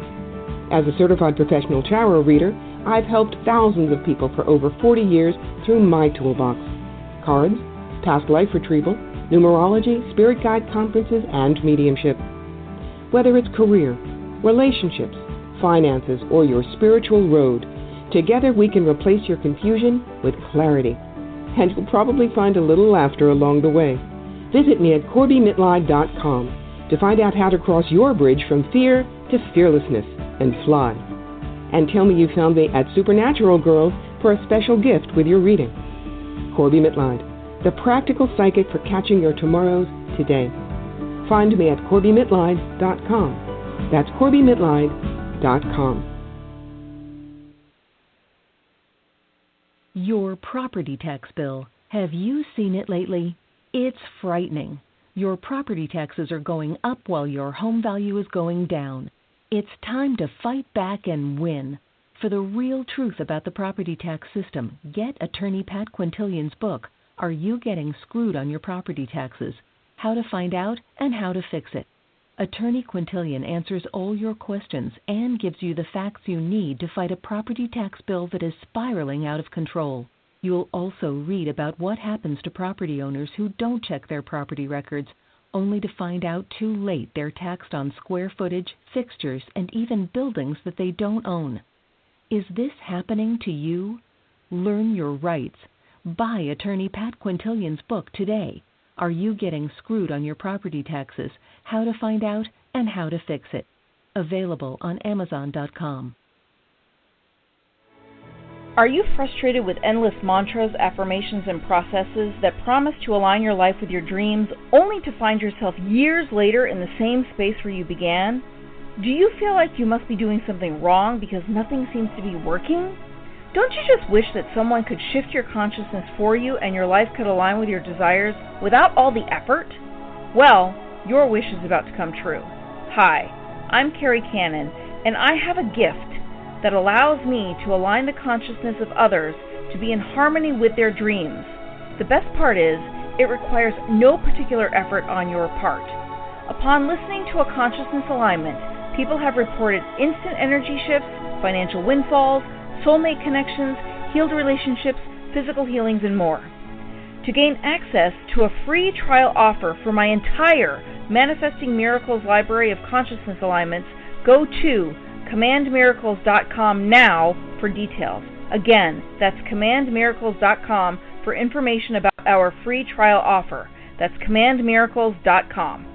As a certified professional tarot reader, I've helped thousands of people for over 40 years through my toolbox. Cards, past life retrieval, numerology, spirit guide conferences, and mediumship. Whether it's career, relationships, finances, or your spiritual road, together we can replace your confusion with clarity. And you'll probably find a little laughter along the way. Visit me at CorbyMitleid.com to find out how to cross your bridge from fear to fearlessness and fly. And tell me you found me at Supernatural Girls for a special gift with your reading. Corby Mitleid, the practical psychic for catching your tomorrows today. Find me at CorbyMitleid.com. That's CorbyMitleid.com. Your property tax bill. Have you seen it lately? It's frightening. Your property taxes are going up while your home value is going down. It's time to fight back and win. For the real truth about the property tax system, get attorney Pat Quintilian's book, Are You Getting Screwed on Your Property Taxes? How to Find Out and How to Fix It. Attorney Quintilian answers all your questions and gives you the facts you need to fight a property tax bill that is spiraling out of control. You'll also read about what happens to property owners who don't check their property records, only to find out too late they're taxed on square footage, fixtures, and even buildings that they don't own. Is this happening to you? Learn your rights. Buy attorney Pat Quintilian's book today. Are You Getting Screwed on Your Property Taxes? How to Find Out and How to Fix It. Available on Amazon.com. Are you frustrated with endless mantras, affirmations, and processes that promise to align your life with your dreams, only to find yourself years later in the same space where you began? Do you feel like you must be doing something wrong because nothing seems to be working? Don't you just wish that someone could shift your consciousness for you and your life could align with your desires without all the effort? Well, your wish is about to come true. Hi, I'm Carrie Cannon, and I have a gift that allows me to align the consciousness of others to be in harmony with their dreams. The best part is, it requires no particular effort on your part. Upon listening to a consciousness alignment, people have reported instant energy shifts, financial windfalls, soulmate connections, healed relationships, physical healings, and more. To gain access to a free trial offer for my entire Manifesting Miracles library of consciousness alignments, go to commandmiracles.com now for details. Again, that's commandmiracles.com for information about our free trial offer. That's commandmiracles.com.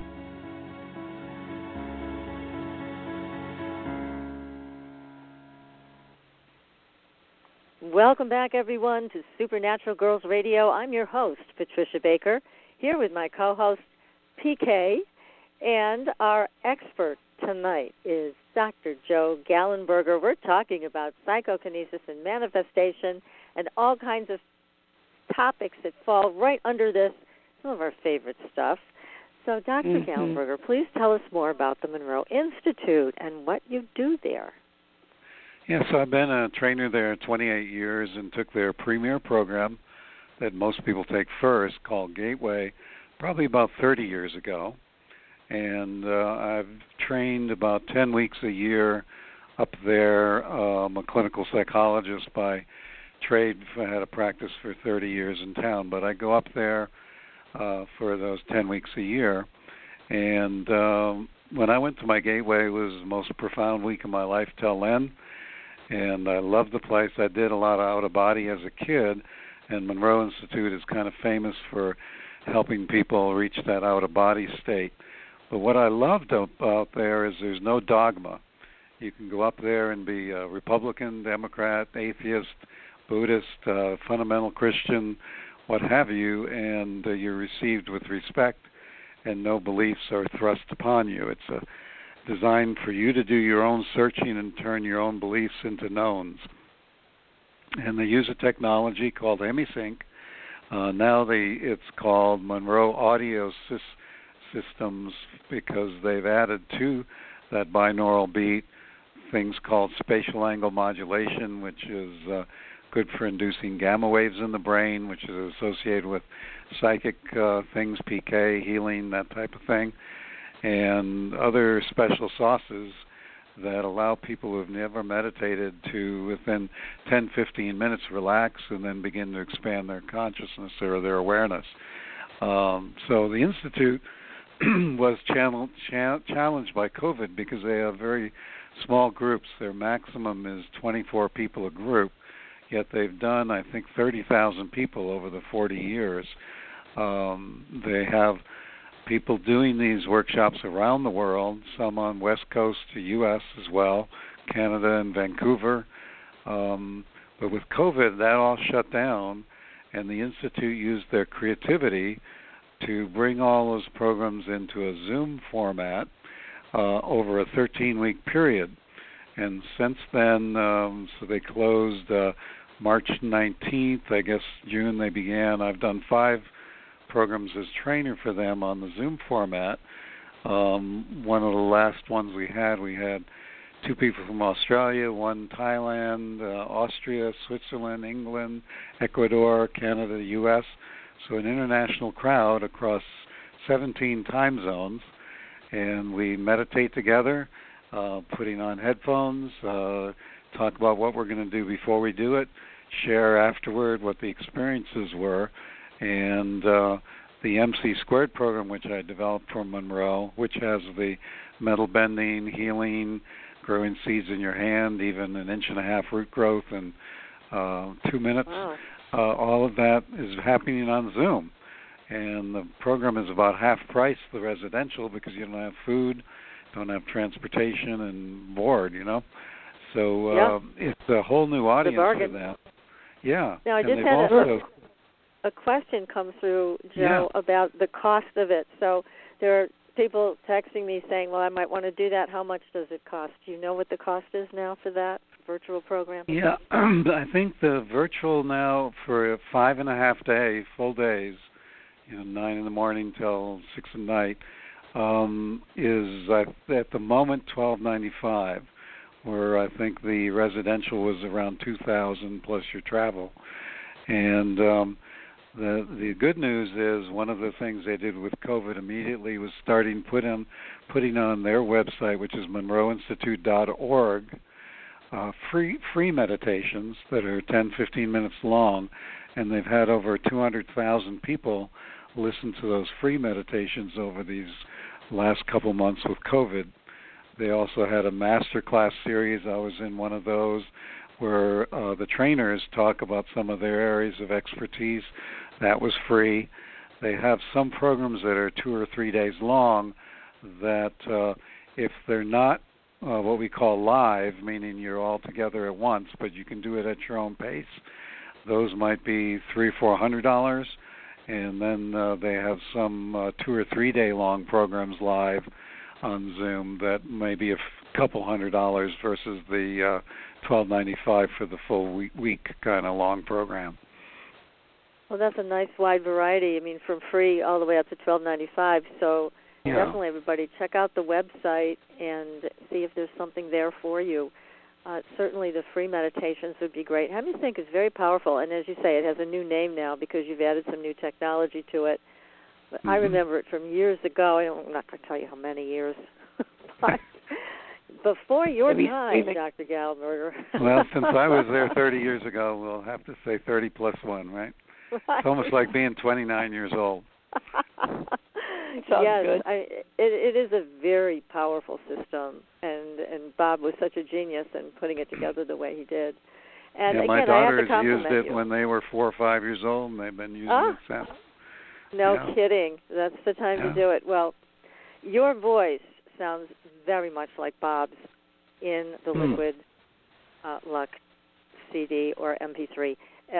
Welcome back, everyone, to Supernatural Girls Radio. I'm your host, Patricia Baker, here with my co-host, PK, and our expert tonight is Dr. Joe Gallenberger. We're talking about psychokinesis and manifestation and all kinds of topics that fall right under this, some of our favorite stuff. So, Dr. Gallenberger, please tell us more about the Monroe Institute and what you do there. Yeah, so I've been a trainer there 28 years and took their premier program that most people take first, called Gateway, probably about 30 years ago. And I've trained about 10 weeks a year up there. I'm a clinical psychologist by trade. I had a practice for 30 years in town, but I go up there for those 10 weeks a year. And when I went to my Gateway, it was the most profound week of my life till then. And I loved the place. I did a lot of out-of-body as a kid, and Monroe Institute is kind of famous for helping people reach that out-of-body state. But what I loved about there is there's no dogma. You can go up there and be a Republican, Democrat, atheist, Buddhist, fundamental Christian, what have you, and you're received with respect, and no beliefs are thrust upon you. It's designed for you to do your own searching and turn your own beliefs into knowns. And they use a technology called Hemisync. Now it's called Monroe Audio Systems because they've added to that binaural beat things called spatial angle modulation, which is good for inducing gamma waves in the brain, which is associated with psychic things, PK, healing, that type of thing, and other special sauces that allow people who have never meditated to, within 10, 15 minutes, relax and then begin to expand their consciousness or their awareness. So the Institute was challenged by COVID because they have very small groups. Their maximum is 24 people a group, yet they've done, I think, 30,000 people over the 40 years. They have people doing these workshops around the world, some on West Coast to U.S. as well, Canada and Vancouver. But with COVID, that all shut down, and the Institute used their creativity to bring all those programs into a Zoom format over a 13-week period. And since then, so they closed March 19th, I guess June they began. I've done 5 programs as trainer for them on the Zoom format. One of the last ones we had 2 people from Australia, 1 Thailand, Austria, Switzerland, England, Ecuador, Canada, U.S., so an international crowd across 17 time zones, and we meditate together, putting on headphones, talk about what we're going to do before we do it, share afterward what the experiences were, and the MC Squared program, which I developed for Monroe, which has the metal bending, healing, growing seeds in your hand, even an 1.5-inch root growth in 2 minutes. Wow. All of that is happening on Zoom. And the program is about half price, the residential, because you don't have food, don't have transportation, and board, So it's a whole new audience for them. Yeah. Now, I just had a question come through, Joe, about the cost of it. So there are people texting me saying, well, I might want to do that. How much does it cost? Do you know what the cost is now for that? virtual program? Yeah, I think the virtual now for 5.5 day, full days, 9 in the morning till 6 at night, is at the moment $1,295, where I think the residential was around $2,000 plus your travel. And the good news is one of the things they did with COVID immediately was putting on their website, which is monroeinstitute.org, free meditations that are 10-15 minutes long, and they've had over 200,000 people listen to those free meditations over these last couple months with COVID. They also had a master class series. I was in one of those where the trainers talk about some of their areas of expertise. That was free. They have some programs that are 2 or 3 days long that if they're not what we call live, meaning you're all together at once, but you can do it at your own pace, those might be $300 or $400. And then they have some 2 or 3 day long programs live on Zoom that may be a couple $100 versus the $1,295 for the full week kind of long program. Well, that's a nice wide variety. I mean, from free all the way up to $1,295. So definitely, everybody, check out the website and see if there's something there for you. Certainly, the free meditations would be great. Hemi-Sync is very powerful, and as you say, it has a new name now because you've added some new technology to it. But I remember it from years ago. I'm not going to tell you how many years. But before your time, Dr. Gallenberger. Well, since I was there 30 years ago, we'll have to say 30 plus 1, right? It's almost like being 29 years old. Yes, good. It is a very powerful system, and Bob was such a genius in putting it together the way he did. And again, my daughters I have to used it you. when they were 4 or 5 years old, and they've been using it since. No kidding. That's the time to do it. Well, your voice sounds very much like Bob's in the Liquid Luck CD or MP3.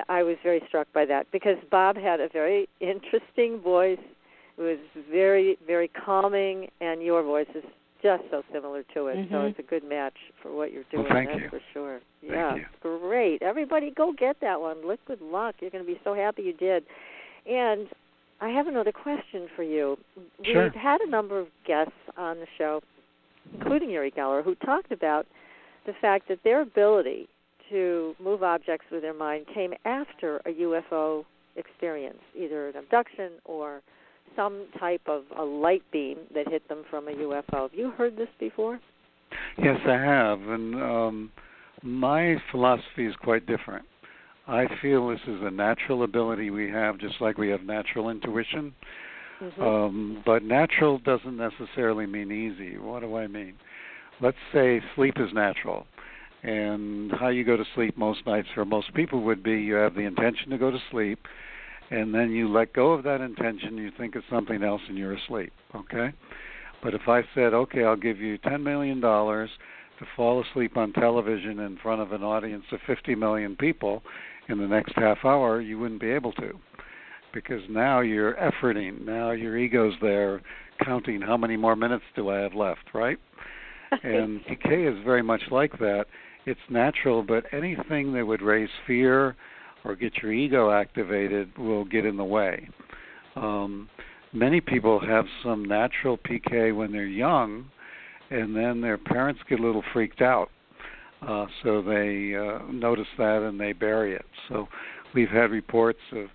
I was very struck by that because Bob had a very interesting voice. It was very, very calming, and your voice is just so similar to it. So it's a good match for what you're doing. Well, that's you. For sure. Thank you. Great. Everybody go get that one, Liquid Luck. You're going to be so happy you did. And I have another question for you. Sure. We've had a number of guests on the show, including Uri Geller, who talked about the fact that their ability to move objects with their mind came after a UFO experience, either an abduction or some type of a light beam that hit them from a UFO. Have you heard this before? Yes, I have, and my philosophy is quite different. I feel this is a natural ability we have, just like we have natural intuition. But natural doesn't necessarily mean easy. What do I mean? Let's say sleep is natural. And how you go to sleep most nights for most people would be you have the intention to go to sleep, and then you let go of that intention, you think of something else, and you're asleep, okay? But if I said, okay, I'll give you $10 million to fall asleep on television in front of an audience of 50 million people in the next half hour, you wouldn't be able to, because now you're efforting. Now your ego's there counting how many more minutes do I have left, right? And PK is very much like that. It's natural, but anything that would raise fear or get your ego activated will get in the way. Many people have some natural PK when they're young, and then their parents get a little freaked out. So they notice that and they bury it. So we've had reports of,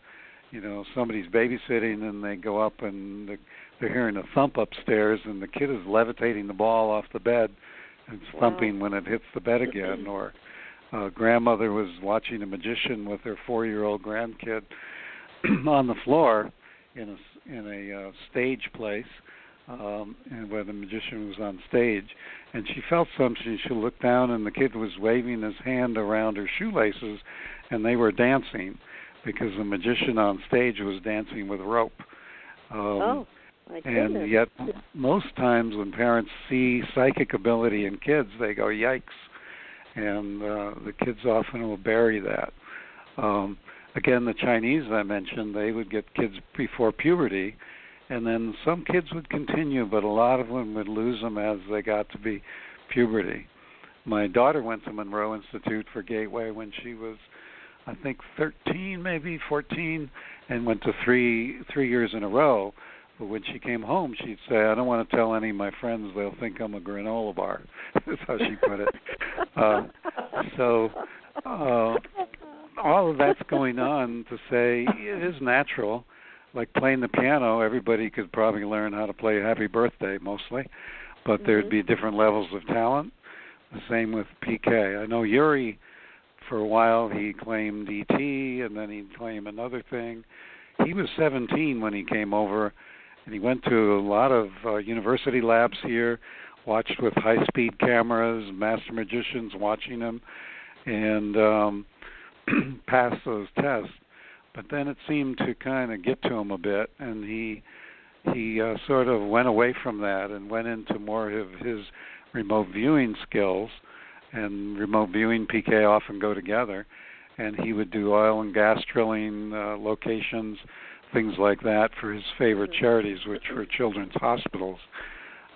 somebody's babysitting and they go up and they're hearing a thump upstairs and the kid is levitating the ball off the bed and it's thumping when it hits the bed again. Or grandmother was watching a magician with her 4-year-old grandkid on the floor in a stage place, and where the magician was on stage, and she felt something. She looked down, and the kid was waving his hand around her shoelaces, and they were dancing because the magician on stage was dancing with rope. My goodness. And yet, most times when parents see psychic ability in kids, they go, yikes, and the kids often will bury that. Again, the Chinese I mentioned, they would get kids before puberty, and then some kids would continue, but a lot of them would lose them as they got to be puberty. My daughter went to Monroe Institute for Gateway when she was, I think, 13, maybe 14, and went to three years in a row. But when she came home, she'd say, I don't want to tell any of my friends. They'll think I'm a granola bar. That's how she put it. All of that's going on to say it is natural. Like playing the piano, everybody could probably learn how to play Happy Birthday mostly, but there'd be different levels of talent. The same with PK. I know Yuri, for a while, he claimed ET, and then he'd claim another thing. He was 17 when he came over, and he went to a lot of university labs here, watched with high-speed cameras, master magicians watching him, and passed those tests. But then it seemed to kind of get to him a bit, and he sort of went away from that and went into more of his remote viewing skills. And remote viewing, PK often go together. And he would do oil and gas drilling locations, things like that, for his favorite charities, which were children's hospitals.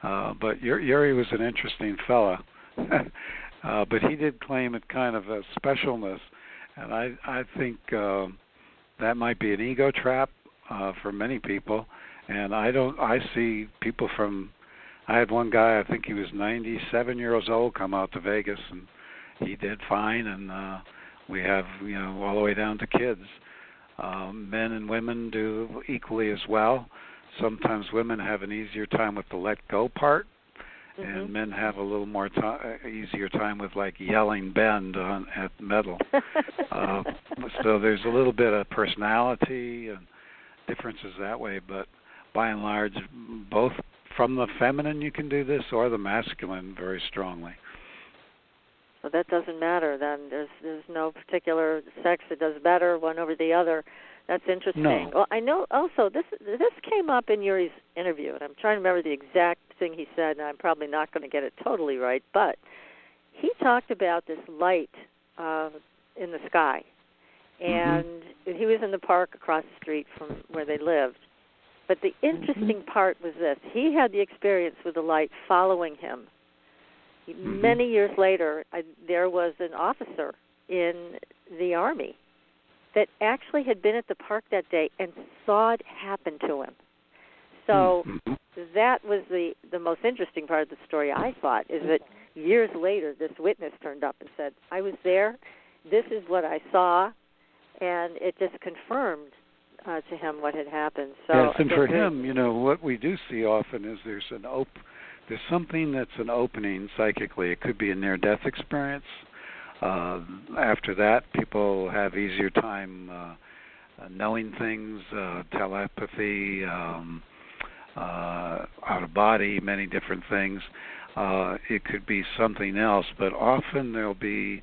But Yuri was an interesting fella. But he did claim it kind of a specialness. And I think that might be an ego trap for many people. And I see people I had one guy, I think he was 97 years old, come out to Vegas, and he did fine. And we have, all the way down to kids. Men and women do equally as well. Sometimes women have an easier time with the let go part, and men have a little more easier time with like yelling bend at metal. So there's a little bit of personality and differences that way, but by and large, both from the feminine you can do this, or the masculine very strongly. So that doesn't matter then. There's no particular sex that does better one over the other. That's interesting. No. Well, I know also this came up in Yuri's interview, and I'm trying to remember the exact thing he said, and I'm probably not going to get it totally right, but he talked about this light in the sky. And he was in the park across the street from where they lived. But the interesting part was this. He had the experience with the light following him. Many years later, there was an officer in the Army that actually had been at the park that day and saw it happen to him. So that was the most interesting part of the story, I thought, is that years later this witness turned up and said, I was there, this is what I saw, and it just confirmed to him what had happened. So yes, and for him, what we do see often is there's something that's an opening psychically. It could be a near-death experience. After that, people have easier time knowing things, telepathy, out of body, many different things. It could be something else, but often there'll be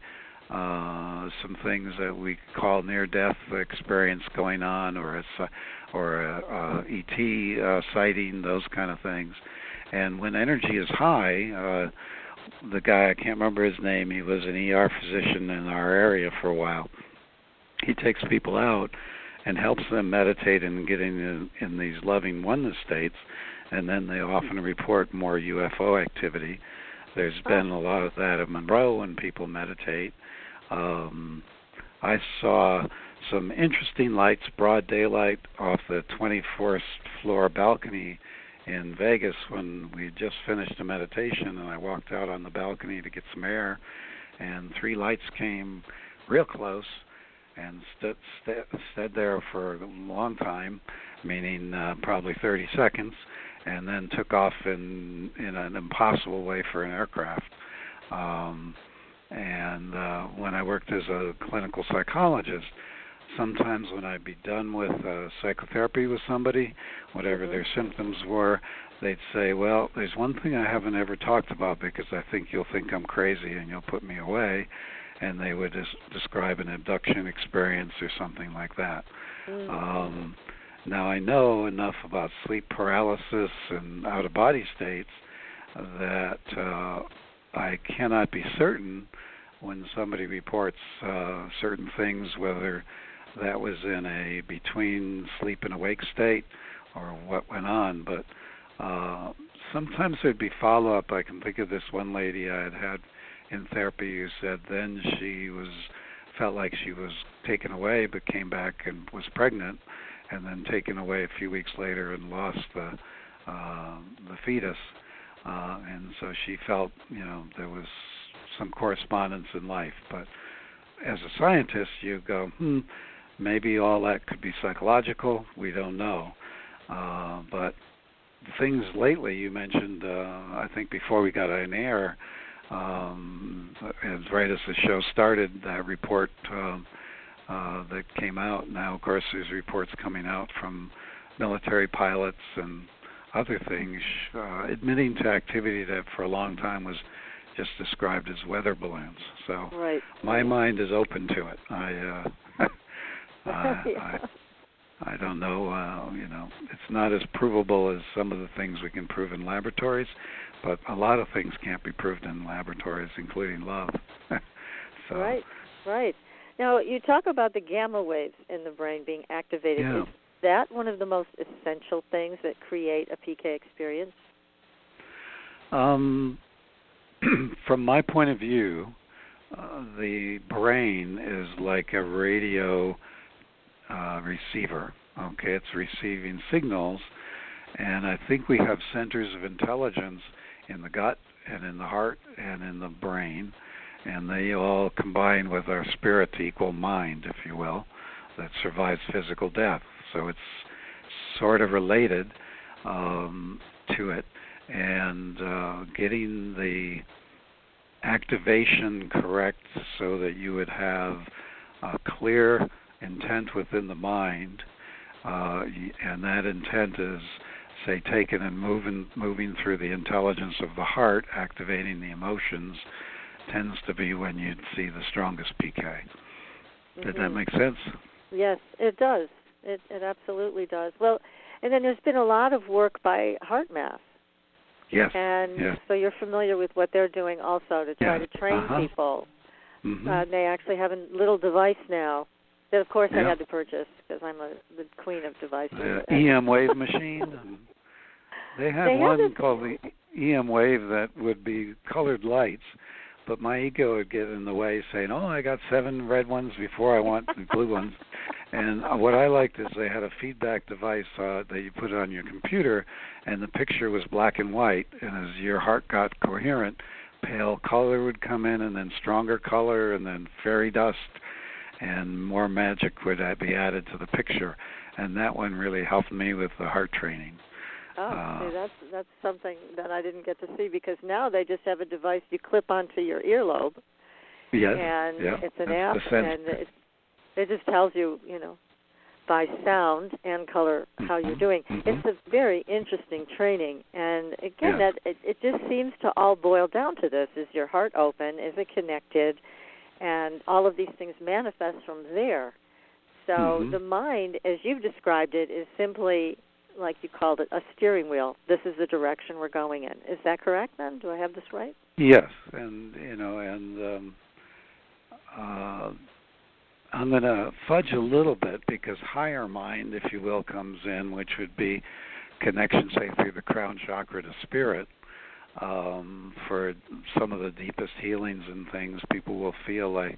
some things that we call near-death experience going on, or ET sighting, those kind of things. And when energy is high, the guy, I can't remember his name, he was an ER physician in our area for a while. He takes people out and helps them meditate and get in these loving oneness states, and then they often report more UFO activity. There's been a lot of that at Monroe when people meditate. I saw some interesting lights, broad daylight, off the 24th floor balcony in Vegas when we just finished a meditation, and I walked out on the balcony to get some air, and 3 lights came real close and stood there for a long time, meaning probably 30 seconds, and then took off in an impossible way for an aircraft. And when I worked as a clinical psychologist, sometimes when I'd be done with psychotherapy with somebody, whatever their symptoms were, they'd say, well, there's one thing I haven't ever talked about because I think you'll think I'm crazy and you'll put me away. And they would describe an abduction experience or something like that. Now, I know enough about sleep paralysis and out-of-body states that I cannot be certain when somebody reports certain things, whether that was in a between sleep and awake state or what went on. But sometimes there'd be follow-up. I can think of this one lady I had in therapy who said then she felt like she was taken away, but came back and was pregnant, and then taken away a few weeks later and lost the fetus, and so she felt there was some correspondence in life. But as a scientist, you go, maybe all that could be psychological. We don't know, but things lately you mentioned, I think before we got on air, as right as the show started, that report that came out. Now, of course, there's reports coming out from military pilots and other things admitting to activity that for a long time was just described as weather balloons. So my mind is open to it. I don't know, it's not as provable as some of the things we can prove in laboratories, but a lot of things can't be proved in laboratories, including love. So. Right. Now, you talk about the gamma waves in the brain being activated. Yeah. Is that one of the most essential things that create a PK experience? From my point of view, the brain is like a radio receiver. Okay, it's receiving signals, and I think we have centers of intelligence in the gut and in the heart and in the brain, and they all combine with our spirit to equal mind, if you will, that survives physical death. So it's sort of related to it, and getting the activation correct so that you would have a clear intent within the mind, and that intent is, say, taken and moving through the intelligence of the heart, activating the emotions, tends to be when you'd see the strongest PK. Did that make sense? Yes, it does. It absolutely does. Well, and then there's been a lot of work by HeartMath. Yes. And so you're familiar with what they're doing also to try to train people. They actually have a little device now that, of course, I had to purchase because I'm the queen of devices. EM wave machine. They have one called the EM wave that would be colored lights, but my ego would get in the way saying, I got 7 red ones before I want the blue ones. And what I liked is they had a feedback device that you put on your computer, and the picture was black and white, and as your heart got coherent, pale color would come in, and then stronger color, and then fairy dust, and more magic would be added to the picture. And that one really helped me with the heart training. See, that's something that I didn't get to see, because now they just have a device you clip onto your earlobe. Yes. And it's an app, and it just tells you, by sound and color how you're doing. It's a very interesting training, and again, that it just seems to all boil down to this: is your heart open? Is it connected? And all of these things manifest from there. So the mind, as you've described it, is simply, like you called it, a steering wheel. This is the direction we're going in. Is that correct, then? Do I have this right? Yes, and I'm going to fudge a little bit, because higher mind, if you will, comes in, which would be connection, say, through the crown chakra to spirit. For some of the deepest healings and things, people will feel like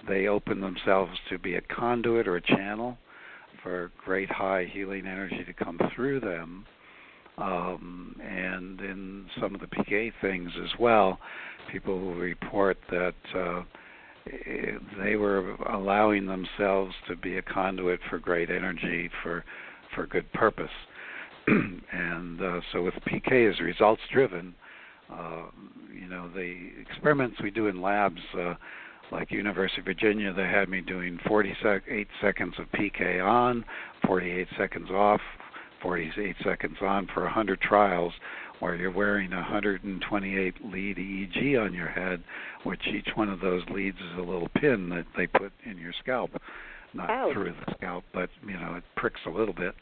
they open themselves to be a conduit or a channel for great high healing energy to come through them. And in some of the PK things as well, people will report that they were allowing themselves to be a conduit for great energy for good purpose. And so with PK as results driven, the experiments we do in labs, like University of Virginia, they had me doing 48 seconds of PK on, 48 seconds off, 48 seconds on for 100 trials, where you're wearing a 128 lead EEG on your head, which each one of those leads is a little pin that they put in your scalp, not through the scalp, but it pricks a little bit.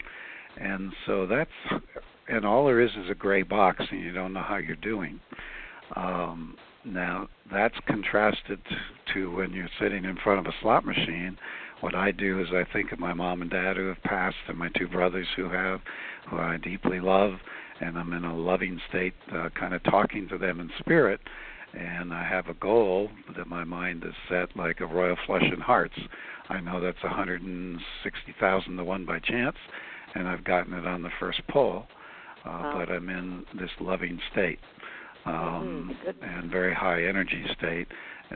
And so and all there is a gray box, and you don't know how you're doing. Now, that's contrasted to when you're sitting in front of a slot machine. What I do is I think of my mom and dad who have passed, and my 2 brothers who I deeply love, and I'm in a loving state, kind of talking to them in spirit, and I have a goal that my mind is set like a royal flush and hearts. I know that's 160,000 to 1 by chance, and I've gotten it on the first pull, but I'm in this loving state and very high energy state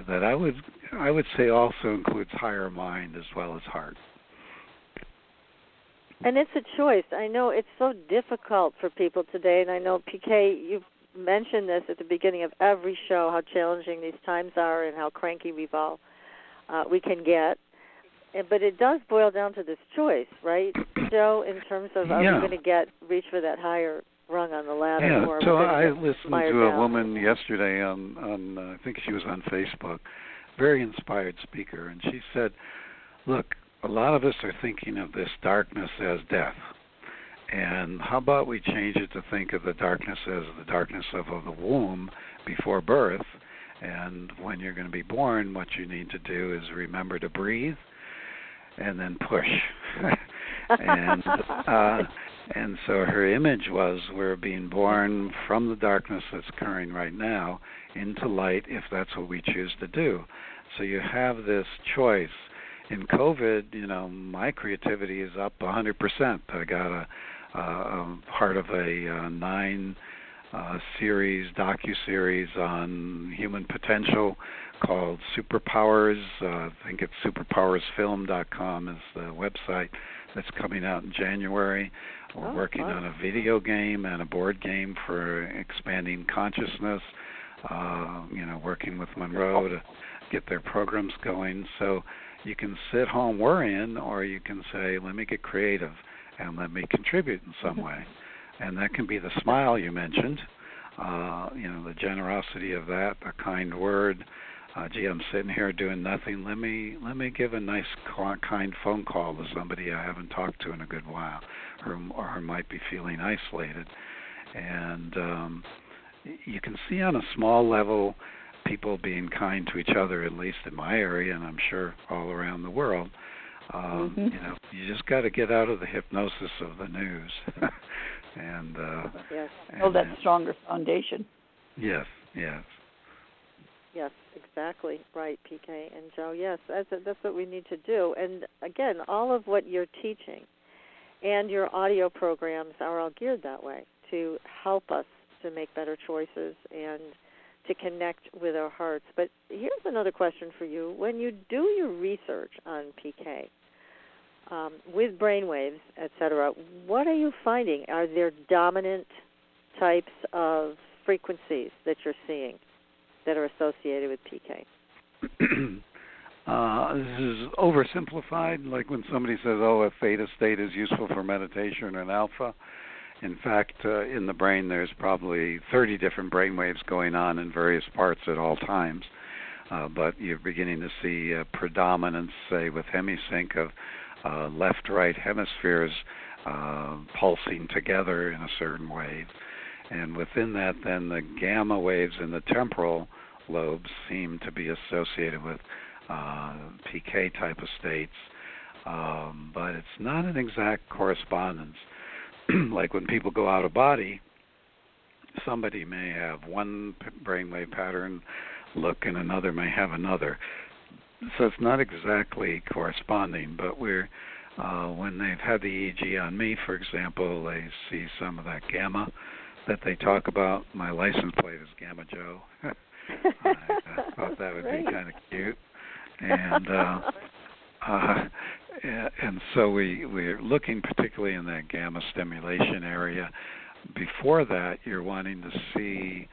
that I would say also includes higher mind as well as heart. And it's a choice. I know it's so difficult for people today, and I know, PK, you've mentioned this at the beginning of every show, how challenging these times are and how cranky we can get. But it does boil down to this choice, right, Joe, in terms of are we going to reach for that higher rung on the ladder? Yeah, or so I listened to a down? woman yesterday on I think she was on Facebook, very inspired speaker, and she said, look, a lot of us are thinking of this darkness as death. And how about we change it to think of the darkness as the darkness of the womb before birth. And when you're going to be born, what you need to do is remember to breathe and then push. and so her image was we're being born from the darkness that's occurring right now into light if that's what we choose to do. So you have this choice. In COVID, my creativity is up 100%. I got a part of a 9-series docu-series on human potential called Superpowers. I think it's superpowersfilm.com is the website that's coming out in January. We're working on a video game and a board game for expanding consciousness, working with Monroe to get their programs going. So you can sit home worrying, or you can say, let me get creative and let me contribute in some way. And that can be the smile you mentioned, the generosity of that, a kind word. Gee, I'm sitting here doing nothing. Let me give a nice, kind phone call to somebody I haven't talked to in a good while, or who might be feeling isolated. And you can see on a small level people being kind to each other, at least in my area, and I'm sure all around the world. You just got to get out of the hypnosis of the news, and build that stronger foundation. Yes. Yes, exactly right, PK and Joe. Yes, that's what we need to do. And again, all of what you're teaching and your audio programs are all geared that way to help us to make better choices and to connect with our hearts. But here's another question for you. When you do your research on PK, with brainwaves, et cetera, what are you finding? Are there dominant types of frequencies that you're seeing that are associated with PK? This is oversimplified, like when somebody says, a theta state is useful for meditation or an alpha. In fact, in the brain, there's probably 30 different brain waves going on in various parts at all times. But you're beginning to see a predominance, say, with hemisync of left-right hemispheres pulsing together in a certain wave. And within that, then, the gamma waves in the temporal lobes seem to be associated with PK type of states. But it's not an exact correspondence. Like when people go out of body, somebody may have one brainwave pattern look and another may have another. So it's not exactly corresponding, but when they've had the EEG on me, for example, they see some of that gamma that they talk about. My license plate is Gamma Joe. I thought that would be kind of cute. And so we're looking particularly in that gamma stimulation area. Before that, you're wanting to see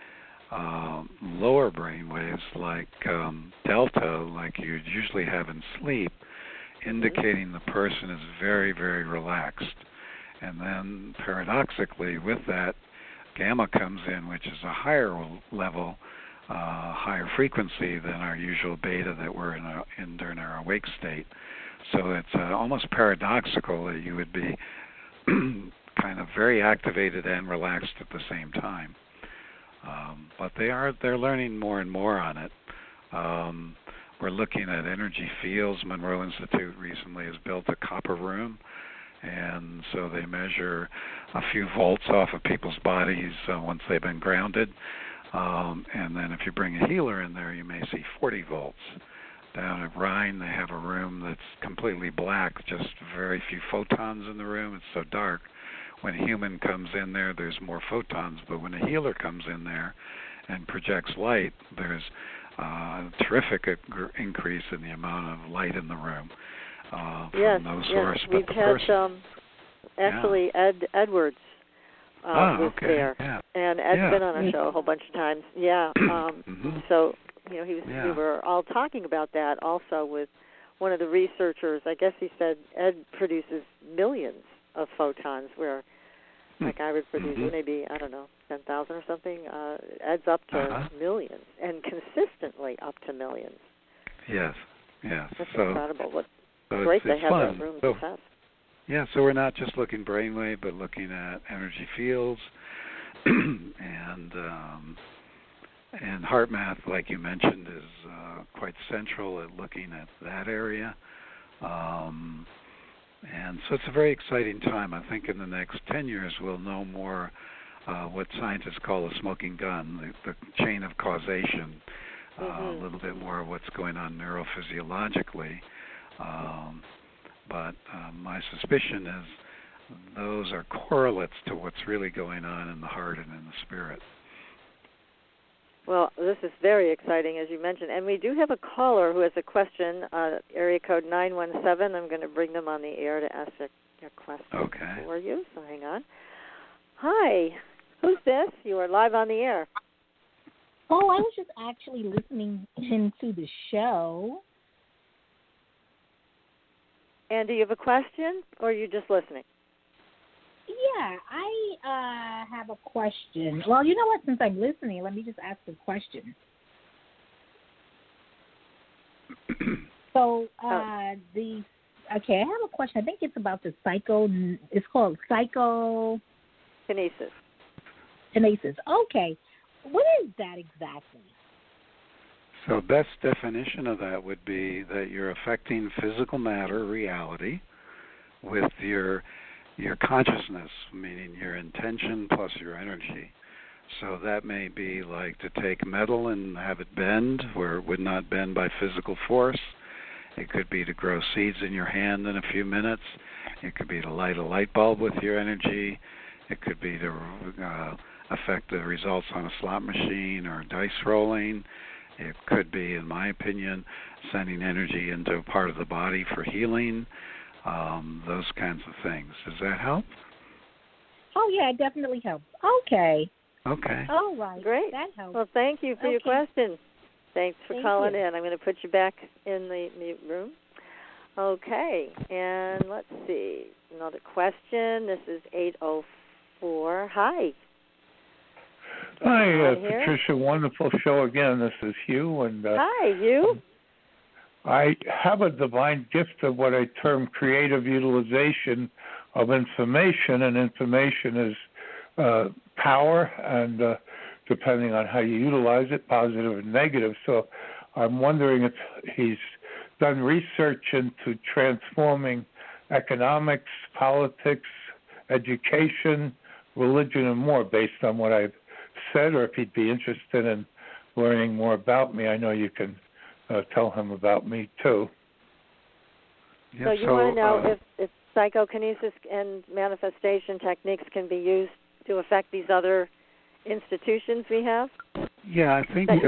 lower brain waves like delta, like you usually have in sleep, indicating the person is very, very relaxed. And then paradoxically, with that, gamma comes in, which is a higher level, higher frequency than our usual beta that we're in during our awake state. So it's almost paradoxical that you would be kind of very activated and relaxed at the same time. But they're learning more and more on it. We're looking at energy fields. Monroe Institute recently has built a copper room, and so they measure a few volts off of people's bodies once they've been grounded. And then if you bring a healer in there, you may see 40 volts. Down at Rhine, they have a room that's completely black, just very few photons in the room. It's so dark. When a human comes in there, there's more photons. But when a healer comes in there and projects light, there's a terrific increase in the amount of light in the room from no source. We've had actually Ed Edwards was there, and Ed's been on our show a whole bunch of times. So we were all talking about that also with one of the researchers. I guess he said Ed produces millions of photons, where like I would produce maybe 10,000 or something. Ed's up to millions, and consistently up to millions. Yes. That's incredible. Great to have that room to test. Yeah, so we're not just looking brainwave, but looking at energy fields and heart math, like you mentioned, is quite central at looking at that area. And so it's a very exciting time. I think in the next 10 years we'll know more what scientists call a smoking gun, the chain of causation, a little bit more of what's going on neurophysiologically. But my suspicion is those are correlates to what's really going on in the heart and in the spirit. Well, this is very exciting, as you mentioned. And we do have a caller who has a question, area code 917. I'm going to bring them on the air to ask your question for you, so hang on. Hi, who's this? You are live on the air. Oh, I was just actually listening into the show. And do you have a question, or are you just listening? Yeah, I have a question. Well, you know what? Since I'm listening, let me just ask a question. So, I have a question. I think it's about the it's called Psychokinesis. Okay. What is that exactly? So best definition of that would be that you're affecting physical matter, reality, with your consciousness, meaning your intention plus your energy. So that may be like to take metal and have it bend where it would not bend by physical force. It could be to grow seeds in your hand in a few minutes. It could be to light a light bulb with your energy. It could be to affect the results on a slot machine or dice rolling. It could be, in my opinion, sending energy into a part of the body for healing, those kinds of things. Does that help? Oh, yeah, it definitely helps. Okay. All right. Great. That helps. Well, thank you for your question. Thanks for calling in. I'm going to put you back in the mute room. Okay. And let's see. Another question. This is 804. Hi. Hi, Patricia. Wonderful show again. This is Hugh. And hi, Hugh. I have a divine gift of what I term creative utilization of information, and information is power, and depending on how you utilize it, positive and negative. So I'm wondering if he's done research into transforming economics, politics, education, religion, and more based on what I've said, or if he'd be interested in learning more about me. I know you can tell him about me too. So you want to know if psychokinesis and manifestation techniques can be used to affect these other institutions we have? Yeah, I think as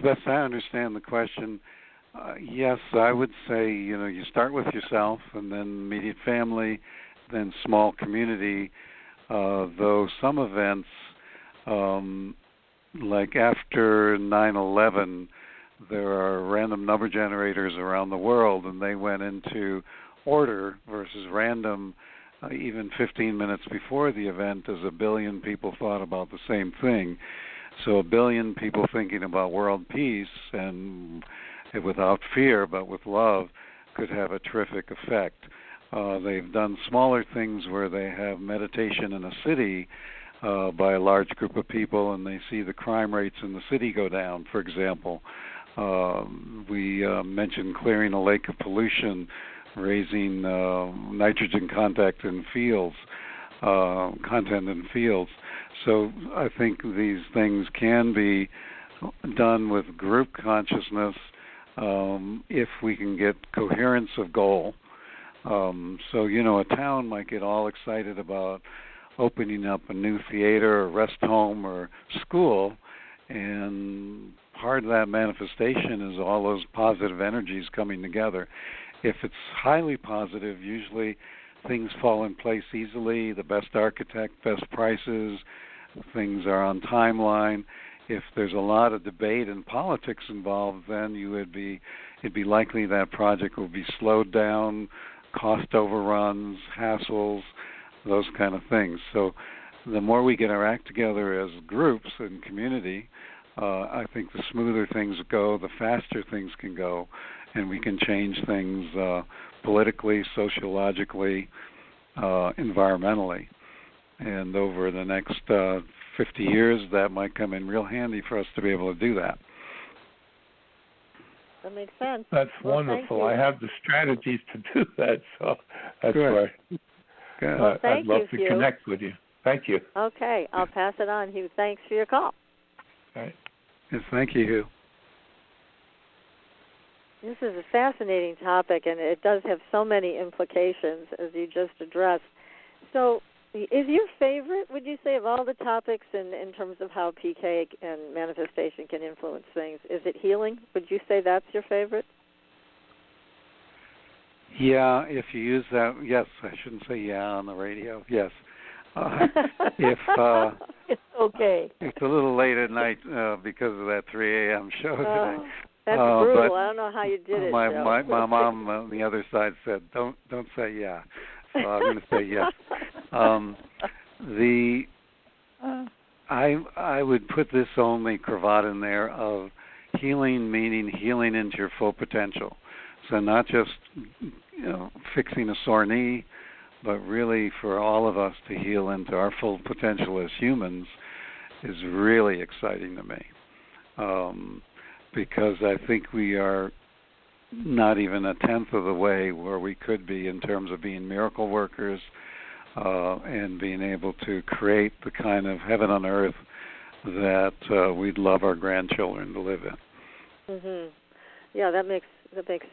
best I understand the question, yes, I would say, you start with yourself and then immediate family, then small community, though some events, like after 9/11, there are random number generators around the world, and they went into order versus random. Even 15 minutes before the event, as 1 billion people thought about the same thing. So 1 billion people thinking about world peace, and without fear but with love, could have a terrific effect. They've done smaller things where they have meditation in a city by a large group of people, and they see the crime rates in the city go down, for example. We mentioned clearing a lake of pollution, raising nitrogen contact in fields. content and fields. So I think these things can be done with group consciousness if we can get coherence of goal. So, a town might get all excited about opening up a new theater or rest home or school, and part of that manifestation is all those positive energies coming together. If it's highly positive, usually things fall in place easily, the best architect, best prices, things are on timeline. If there's a lot of debate and politics involved, then it'd be likely that project will be slowed down, cost overruns, hassles, those kind of things. So the more we get our act together as groups and community, I think the smoother things go, the faster things can go, and we can change things politically, sociologically, environmentally. And over the next 50 years, that might come in real handy for us to be able to do that. That makes sense. That's wonderful. I have the strategies to do that, so that's Good. why Well, I'd love to Hugh. connect with you. Thank you. Okay, I'll pass it on, Hugh. Thanks for your call. All right. Yes, thank you, Hugh. This is a fascinating topic, and it does have so many implications, as you just addressed. So is your favorite, would you say, of all the topics in terms of how PK and manifestation can influence things, is it healing? Would you say that's your favorite? Yeah, if you use that, yes, I shouldn't say yeah on the radio, yes. If it's okay. It's a little late at night because of that 3 a.m. show today. That's brutal. But I don't know how you did it. My Joe. mom on the other side said, "Don't say yeah," so I'm going to say yes. I would put this only cravat in there of healing, meaning healing into your full potential. So not just fixing a sore knee, but really for all of us to heal into our full potential as humans is really exciting to me. Because I think we are not even a tenth of the way where we could be in terms of being miracle workers and being able to create the kind of heaven on earth that we'd love our grandchildren to live in. Mhm. Yeah, that makes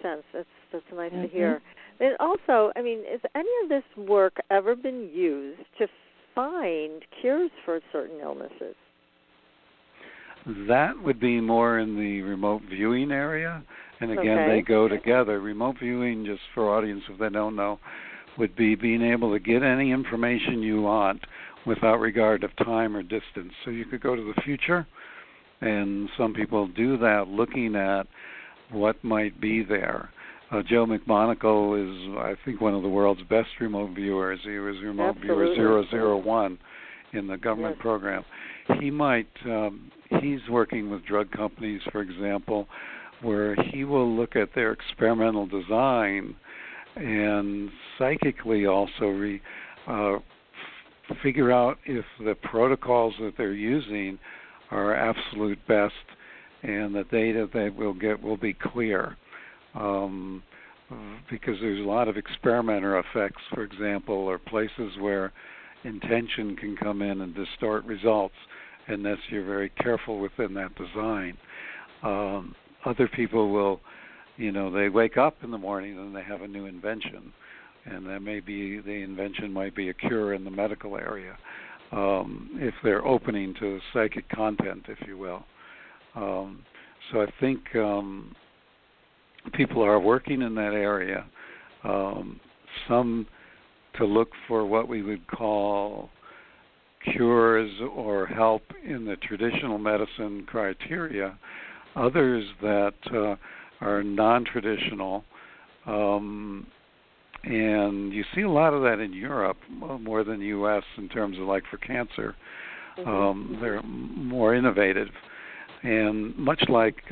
sense. That's nice to hear. And also, I mean, has any of this work ever been used to find cures for certain illnesses? That would be more in the remote viewing area. And again, they go together. Remote viewing, just for audience if they don't know, would be being able to get any information you want without regard of time or distance. So you could go to the future, and some people do that looking at what might be there. Joe McMonagle is, I think, one of the world's best remote viewers. He was remote viewer 001 in the government program. He's working with drug companies, for example, where he will look at their experimental design and psychically also figure out if the protocols that they're using are absolute best and the data they will get will be clear. Because there's a lot of experimenter effects, for example, or places where intention can come in and distort results unless you're very careful within that design. Other people will, they wake up in the morning and they have a new invention, and that may be, the invention might be a cure in the medical area, if they're opening to psychic content, if you will. So I think people are working in that area, some to look for what we would call cures or help in the traditional medicine criteria, others that are non-traditional, and you see a lot of that in Europe more than the U.S. in terms of like for cancer. They're more innovative. And much like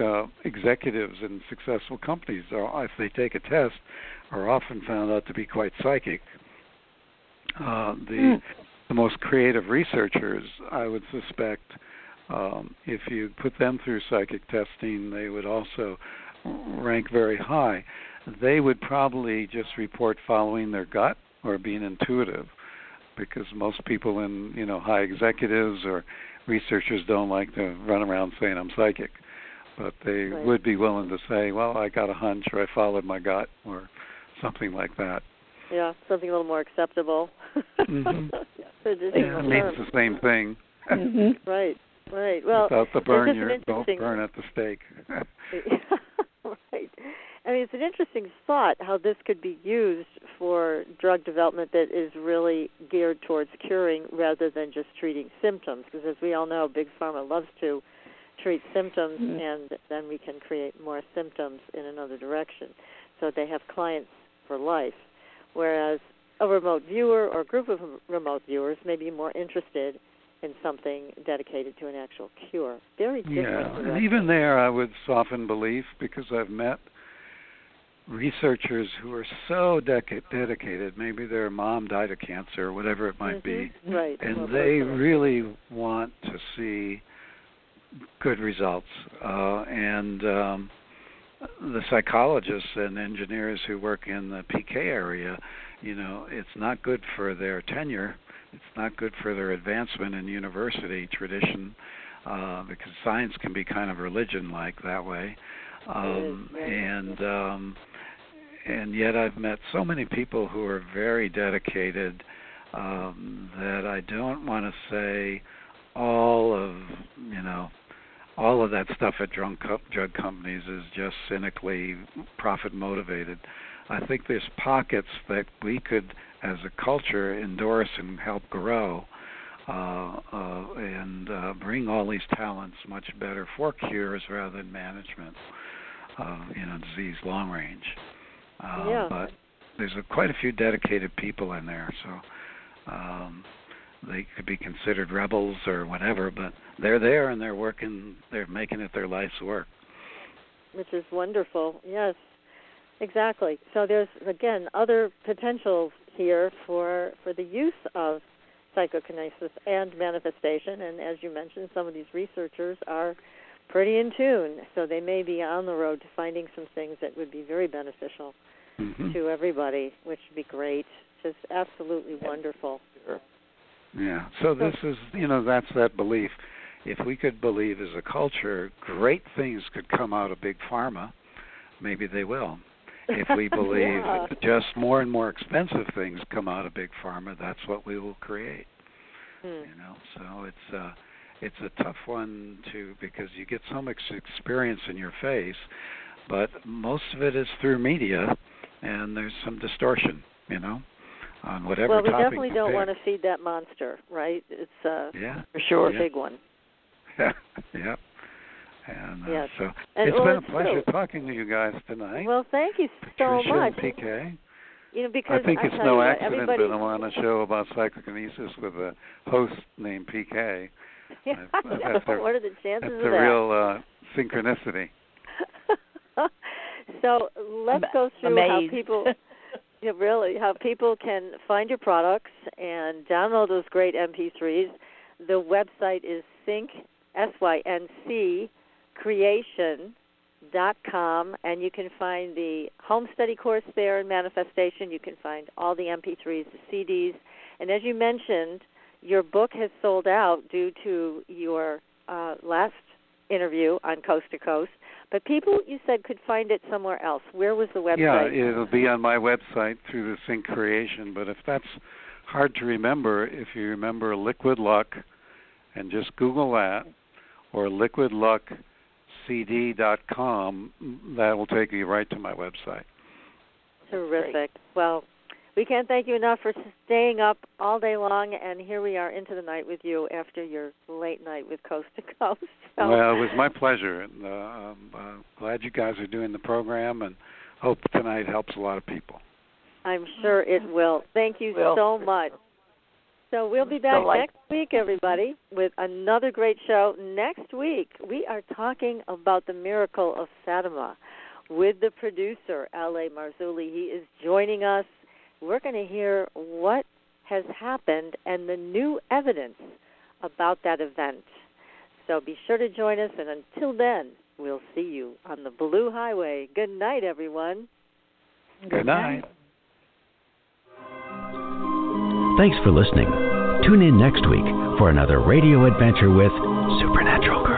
executives in successful companies, if they take a test, are often found out to be quite psychic. The most creative researchers, I would suspect, if you put them through psychic testing, they would also rank very high. They would probably just report following their gut or being intuitive. because most people in, high executives or researchers don't like to run around saying I'm psychic. But they would be willing to say, well, I got a hunch, or I followed my gut, or something like that. Yeah, something a little more acceptable. Mm-hmm. It means the same thing. Mm-hmm. Right. Well, without the burn, don't burn at the stake. Right. I mean, it's an interesting thought how this could be used for drug development that is really geared towards curing rather than just treating symptoms. Because as we all know, Big Pharma loves to treat symptoms, and then we can create more symptoms in another direction. So they have clients for life, whereas a remote viewer or a group of remote viewers may be more interested in something dedicated to an actual cure. Very different. Yeah, and even there I would soften belief, because I've met researchers who are so dedicated. Maybe their mom died of cancer or whatever it might be. Right. And they really want to see good results. And the psychologists and engineers who work in the PK area, it's not good for their tenure. It's not good for their advancement in university tradition, because science can be kind of religion-like that way. And yet I've met so many people who are very dedicated that I don't want to say all of that stuff at drug companies is just cynically profit motivated. I think there's pockets that we could, as a culture, endorse and help grow, and bring all these talents much better for cures rather than management of disease long range. But there's quite a few dedicated people in there, so they could be considered rebels or whatever, but they're there and they're working, they're making it their life's work. Which is wonderful, yes, exactly. So there's, again, other potentials here for the use of psychokinesis and manifestation, and as you mentioned, some of these researchers are pretty in tune, so they may be on the road to finding some things that would be very beneficial to everybody, which would be great. Just absolutely wonderful. Yeah, so this is, that's that belief. If we could believe as a culture, great things could come out of Big Pharma, maybe they will. If we believe just more and more expensive things come out of Big Pharma, that's what we will create. So it's a tough one because you get so much experience in your face, but most of it is through media, and there's some distortion, on whatever topic. Well, we definitely don't want to feed that monster, right? It's for sure a big one. Yeah. And so and, it's been a pleasure talking to you guys tonight. Well, thank you so Patricia much. And PK. Because I think it's no accident that I'm on a show about psychokinesis with a host named PK. What are the chances of that? That's a real synchronicity. So let's go through how people, how people can find your products and download those great MP3s. The website is SYNC creation.com, and you can find the home study course there in manifestation. You can find all the MP3s, the CDs, and as you mentioned, your book has sold out due to your last interview on Coast to Coast, but people, you said, could find it somewhere else. Where was the website? Yeah, it'll be on my website through the Sync Creation, but if that's hard to remember, if you remember Liquid Luck, and just Google that, or liquidluckcd.com, that will take you right to my website. Terrific. Well, we can't thank you enough for staying up all day long, and here we are into the night with you after your late night with Coast to Coast. So. Well, it was my pleasure, and I'm glad you guys are doing the program, and hope tonight helps a lot of people. I'm sure it will. Thank you so much. So we'll be back next week, everybody, with another great show. Next week, we are talking about the miracle of Sadama with the producer, L.A. Marzulli. He is joining us. We're going to hear what has happened and the new evidence about that event. So be sure to join us, and until then, we'll see you on the Blue Highway. Good night, everyone. Good night. Thanks for listening. Tune in next week for another radio adventure with Supernatural Girls.